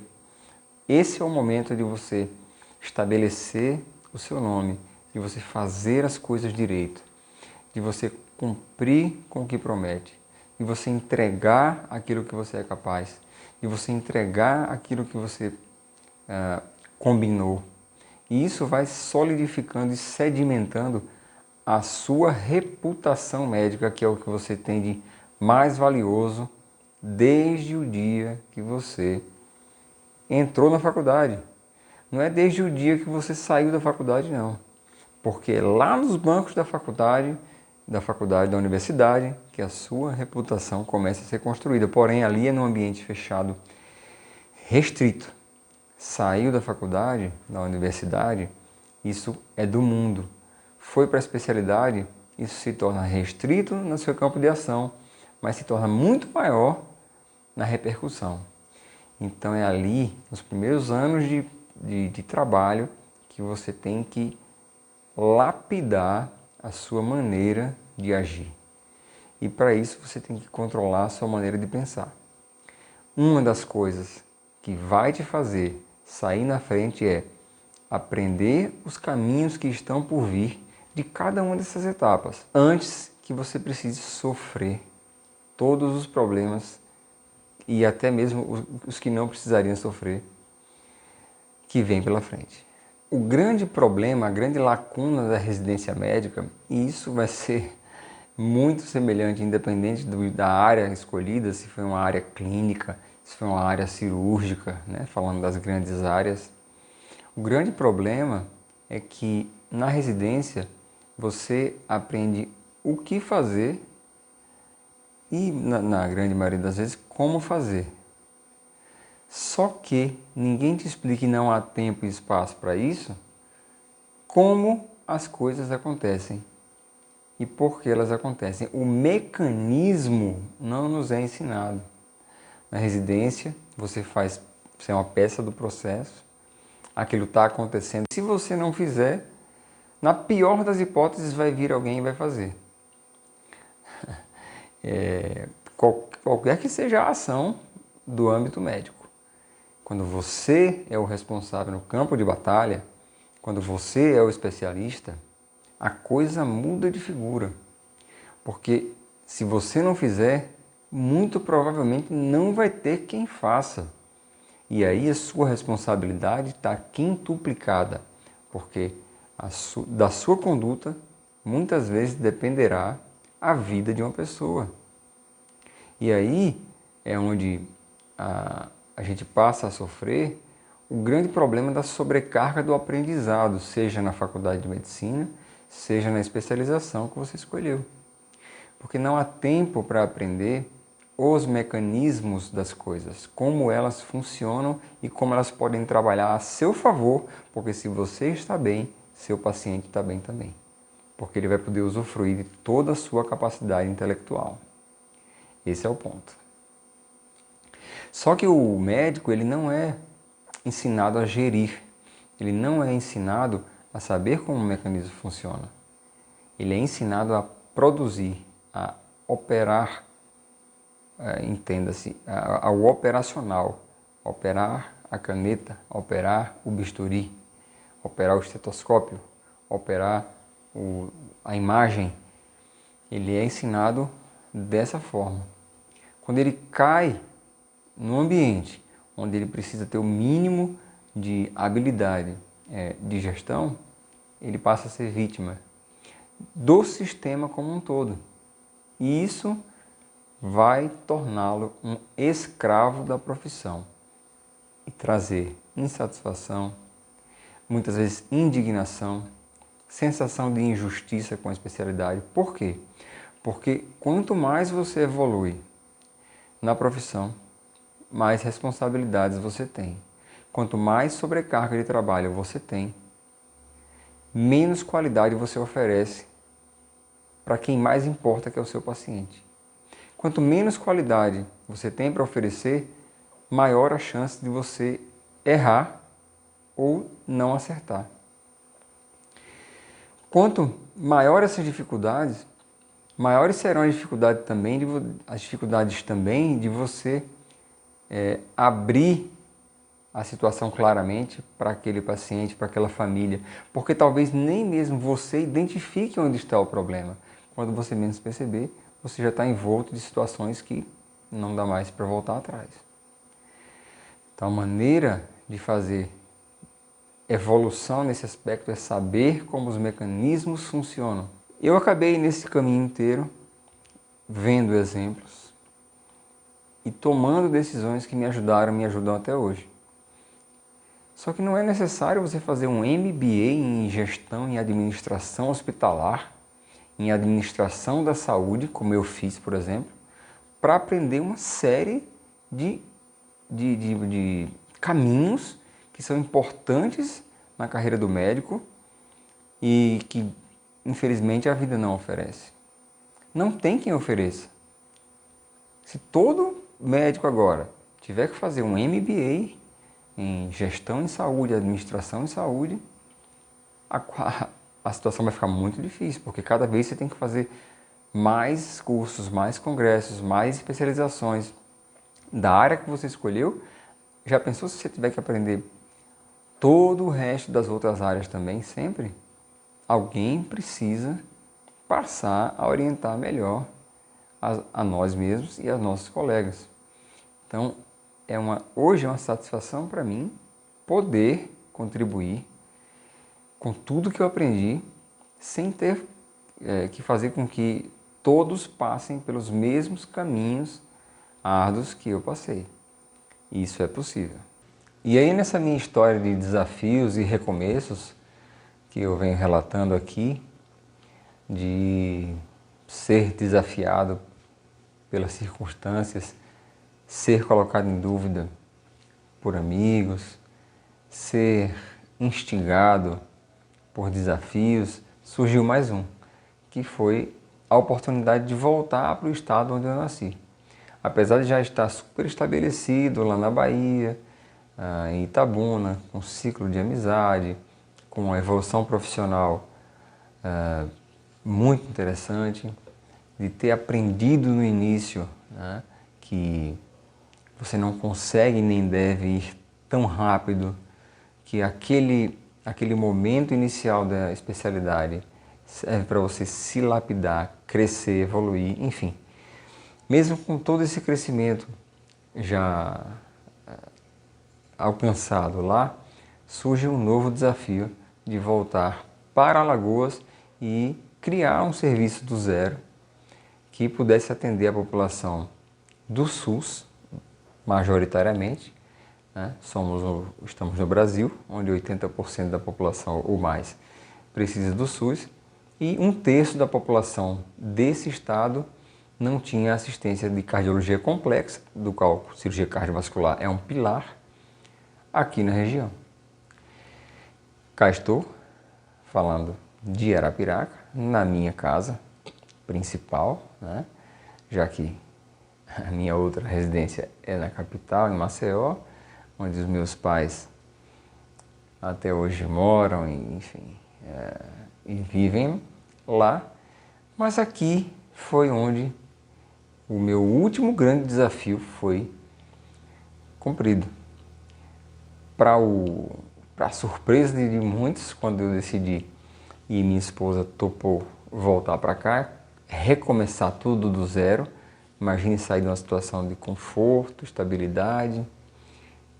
Esse é o momento de você estabelecer o seu nome, de você fazer as coisas direito, de você cumprir com o que promete, de você entregar aquilo que você é capaz, de você entregar aquilo que você combinou. E isso vai solidificando e sedimentando a sua reputação médica, que é o que você tem de mais valioso desde o dia que você entrou na faculdade. Não é desde o dia que você saiu da faculdade, não. Porque é lá nos bancos da faculdade, da universidade, que a sua reputação começa a ser construída. Porém, ali é num ambiente fechado, restrito. Saiu da faculdade, da universidade, isso é do mundo. Foi para a especialidade, isso se torna restrito no seu campo de ação, mas se torna muito maior na repercussão. Então é ali, nos primeiros anos de trabalho, que você tem que lapidar a sua maneira de agir. E para isso você tem que controlar a sua maneira de pensar. Uma das coisas que vai te fazer sair na frente é aprender os caminhos que estão por vir de cada uma dessas etapas, antes que você precise sofrer todos os problemas e até mesmo os que não precisariam sofrer, que vem pela frente. O grande problema, a grande lacuna da residência médica, e isso vai ser muito semelhante, independente da área escolhida, se foi uma área clínica, se foi uma área cirúrgica, né? Falando das grandes áreas. O grande problema é que na residência você aprende o que fazer e, na grande maioria das vezes, como fazer. Só que ninguém te explica, e não há tempo e espaço para isso, como as coisas acontecem e por que elas acontecem. O mecanismo não nos é ensinado. Na residência, você é uma peça do processo, aquilo está acontecendo. Se você não fizer, na pior das hipóteses, vai vir alguém e vai fazer. Qualquer que seja a ação do âmbito médico. Quando você é o responsável no campo de batalha, quando você é o especialista, a coisa muda de figura. Porque se você não fizer, muito provavelmente não vai ter quem faça. E aí a sua responsabilidade está quintuplicada, porque da sua conduta muitas vezes dependerá a vida de uma pessoa. E aí é onde a gente passa a sofrer o grande problema da sobrecarga do aprendizado, seja na faculdade de medicina, seja na especialização que você escolheu. Porque não há tempo para aprender os mecanismos das coisas, como elas funcionam e como elas podem trabalhar a seu favor, porque se você está bem, seu paciente está bem também. Porque ele vai poder usufruir de toda a sua capacidade intelectual. Esse é o ponto. Só que o médico, ele não é ensinado a gerir, ele não é ensinado a saber como o mecanismo funciona. Ele é ensinado a produzir, a operar, entenda-se, ao operacional, operar a caneta, operar o bisturi, operar o estetoscópio, operar a imagem. Ele é ensinado dessa forma. Quando ele cai no ambiente onde ele precisa ter o mínimo de habilidade de gestão, ele passa a ser vítima do sistema como um todo. E isso vai torná-lo um escravo da profissão e trazer insatisfação, muitas vezes indignação, sensação de injustiça com a especialidade. Por quê? Porque quanto mais você evolui na profissão, mais responsabilidades você tem. Quanto mais sobrecarga de trabalho você tem, menos qualidade você oferece para quem mais importa, que é o seu paciente. Quanto menos qualidade você tem para oferecer, maior a chance de você errar ou não acertar. Quanto maiores essas dificuldades, maiores serão as dificuldades também de você abrir a situação claramente para aquele paciente, para aquela família, porque talvez nem mesmo você identifique onde está o problema. Quando você menos perceber, você já está envolto de situações que não dá mais para voltar atrás. Então, a maneira de fazer evolução nesse aspecto é saber como os mecanismos funcionam. Eu acabei nesse caminho inteiro vendo exemplos e tomando decisões que me ajudam até hoje. Só que não é necessário você fazer um MBA em gestão e administração hospitalar, em administração da saúde, como eu fiz, por exemplo, para aprender uma série de caminhos que são importantes na carreira do médico e que, infelizmente, a vida não oferece. Não tem quem ofereça. Se todo médico agora tiver que fazer um MBA em gestão em saúde, administração em saúde, a situação vai ficar muito difícil, porque cada vez você tem que fazer mais cursos, mais congressos, mais especializações da área que você escolheu. Já pensou se você tiver que aprender todo o resto das outras áreas também, sempre? Alguém precisa passar a orientar melhor a nós mesmos e aos nossos colegas. Então, hoje é uma satisfação para mim poder contribuir com tudo que eu aprendi, sem ter que fazer com que todos passem pelos mesmos caminhos árduos que eu passei. Isso é possível. E aí, nessa minha história de desafios e recomeços que eu venho relatando aqui, de ser desafiado pelas circunstâncias, ser colocado em dúvida por amigos, ser instigado por desafios, surgiu mais um, que foi a oportunidade de voltar para o estado onde eu nasci. Apesar de já estar super estabelecido lá na Bahia, em Itabuna, com um ciclo de amizade, com uma evolução profissional muito interessante, de ter aprendido no início que você não consegue nem deve ir tão rápido, que aquele momento inicial da especialidade serve para você se lapidar, crescer, evoluir, enfim. Mesmo com todo esse crescimento já alcançado lá, surge um novo desafio de voltar para Alagoas e criar um serviço do zero que pudesse atender a população do SUS, majoritariamente, né? Estamos no Brasil, onde 80% da população ou mais precisa do SUS, e 1/3 da população desse estado não tinha assistência de cardiologia complexa, do qual cirurgia cardiovascular é um pilar, aqui na região. Cá estou, falando de Arapiraca, na minha casa principal, né? Já que a minha outra residência é na capital, em Maceió, onde os meus pais até hoje moram, enfim, e vivem lá. Mas aqui foi onde o meu último grande desafio foi cumprido. Para a surpresa de muitos, quando eu decidi e minha esposa topou voltar para cá, recomeçar tudo do zero. Imagine sair de uma situação de conforto, estabilidade,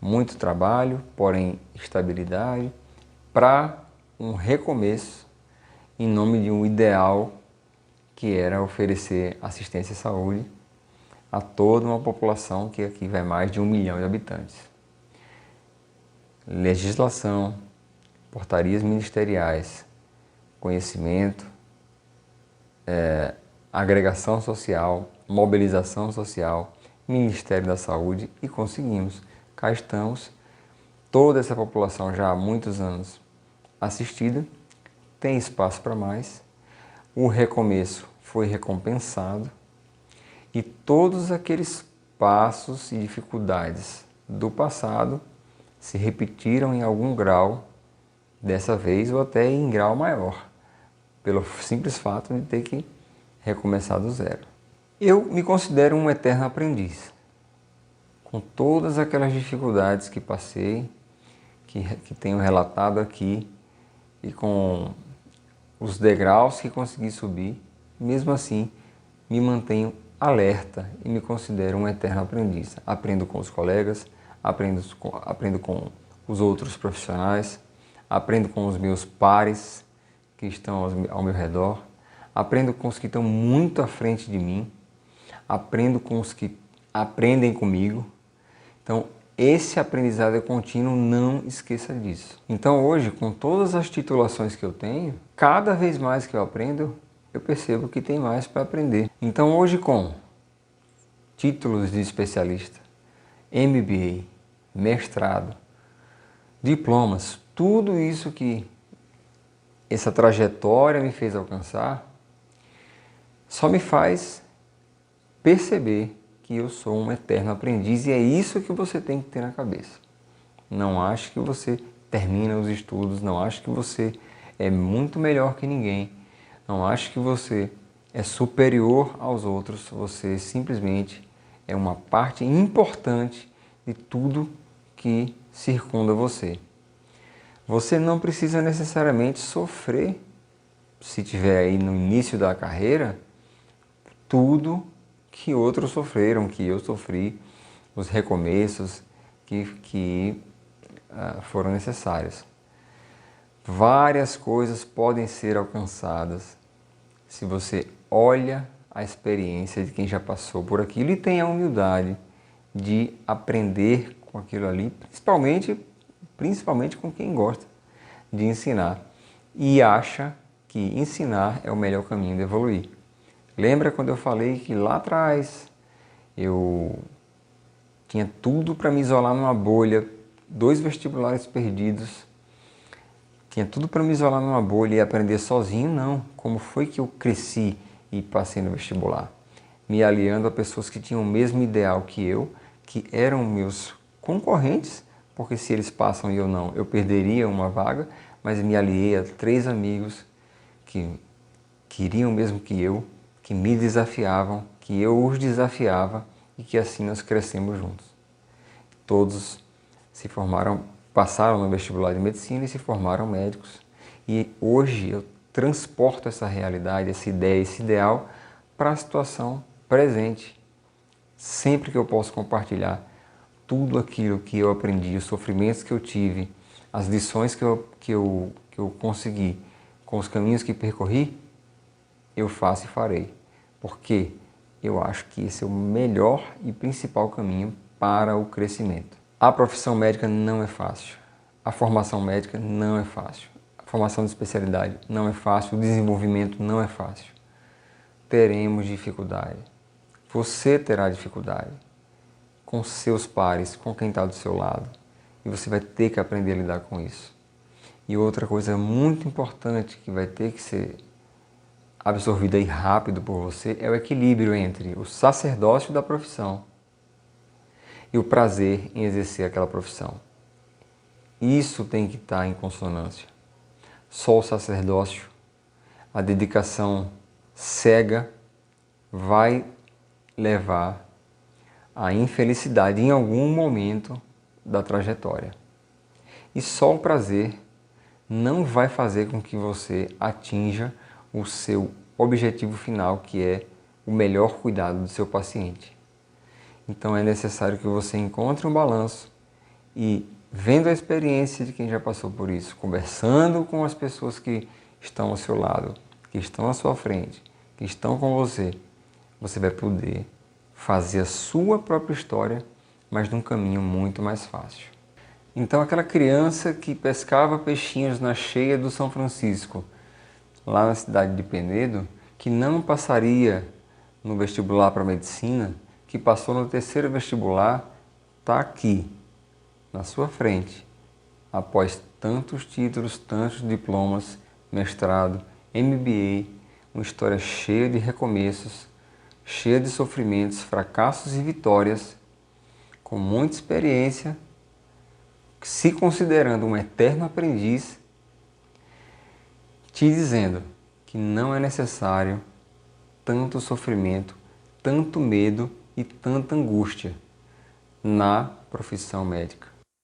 muito trabalho, porém estabilidade, para um recomeço em nome de um ideal que era oferecer assistência à saúde a toda uma população que aqui vai mais de 1 milhão de habitantes. Legislação, portarias ministeriais, conhecimento, agregação social, mobilização social, Ministério da Saúde, e conseguimos. Cá estamos, toda essa população já há muitos anos assistida, tem espaço para mais, o recomeço foi recompensado e todos aqueles passos e dificuldades do passado se repetiram em algum grau, dessa vez ou até em grau maior, pelo simples fato de ter que recomeçar do zero. Eu me considero um eterno aprendiz, com todas aquelas dificuldades que passei, que tenho relatado aqui, e com os degraus que consegui subir, mesmo assim me mantenho alerta e me considero um eterno aprendiz. Aprendo com os colegas, aprendo com os outros profissionais, aprendo com os meus pares que estão ao meu redor, aprendo com os que estão muito à frente de mim, aprendo com os que aprendem comigo. Então, esse aprendizado é contínuo, não esqueça disso. Então hoje, com todas as titulações que eu tenho, cada vez mais que eu aprendo, eu percebo que tem mais para aprender. Então hoje, com títulos de especialista, MBA, mestrado, diplomas, tudo isso que essa trajetória me fez alcançar, só me faz perceber que eu sou um eterno aprendiz, e é isso que você tem que ter na cabeça. Não ache que você termina os estudos, não ache que você é muito melhor que ninguém, não ache que você é superior aos outros, você simplesmente é uma parte importante de tudo que circunda você. Você não precisa necessariamente sofrer, se tiver aí no início da carreira, tudo que outros sofreram, que eu sofri, os recomeços que foram necessários. Várias coisas podem ser alcançadas se você olha a experiência de quem já passou por aquilo e tem a humildade de aprender com aquilo ali, principalmente com quem gosta de ensinar e acha que ensinar é o melhor caminho de evoluir. Lembra quando eu falei que lá atrás eu tinha tudo para me isolar numa bolha, 2 vestibulares perdidos, tinha tudo para me isolar numa bolha e aprender sozinho? Não. Como foi que eu cresci e passei no vestibular? Me aliando a pessoas que tinham o mesmo ideal que eu, que eram meus concorrentes, porque se eles passam e eu não, eu perderia uma vaga, mas me aliei a 3 amigos que queriam o mesmo que eu, que me desafiavam, que eu os desafiava e que assim nós crescemos juntos. Todos se formaram, passaram no vestibular de medicina e se formaram médicos. E hoje eu transporto essa realidade, essa ideia, esse ideal para a situação presente. Sempre que eu posso compartilhar tudo aquilo que eu aprendi, os sofrimentos que eu tive, as lições que eu consegui, com os caminhos que percorri, eu faço e farei. Porque eu acho que esse é o melhor e principal caminho para o crescimento. A profissão médica não é fácil. A formação médica não é fácil. A formação de especialidade não é fácil. O desenvolvimento não é fácil. Teremos dificuldade. Você terá dificuldade com seus pares, com quem está do seu lado. E você vai ter que aprender a lidar com isso. E outra coisa muito importante que vai ter que ser absorvida aí rápido por você é o equilíbrio entre o sacerdócio da profissão e o prazer em exercer aquela profissão. Isso tem que estar em consonância. Só o sacerdócio, a dedicação cega, vai levar à infelicidade em algum momento da trajetória. E só o prazer não vai fazer com que você atinja o seu objetivo final, que é o melhor cuidado do seu paciente. Então é necessário que você encontre um balanço e, vendo a experiência de quem já passou por isso, conversando com as pessoas que estão ao seu lado, que estão à sua frente, que estão com você, você vai poder fazer a sua própria história, mas num caminho muito mais fácil. Então aquela criança que pescava peixinhos na cheia do São Francisco, lá na cidade de Penedo, que não passaria no vestibular para medicina, que passou no terceiro vestibular, está aqui, na sua frente, após tantos títulos, tantos diplomas, mestrado, MBA, uma história cheia de recomeços, cheia de sofrimentos, fracassos e vitórias, com muita experiência, se considerando um eterno aprendiz, te dizendo que não é necessário tanto sofrimento, tanto medo e tanta angústia na profissão médica.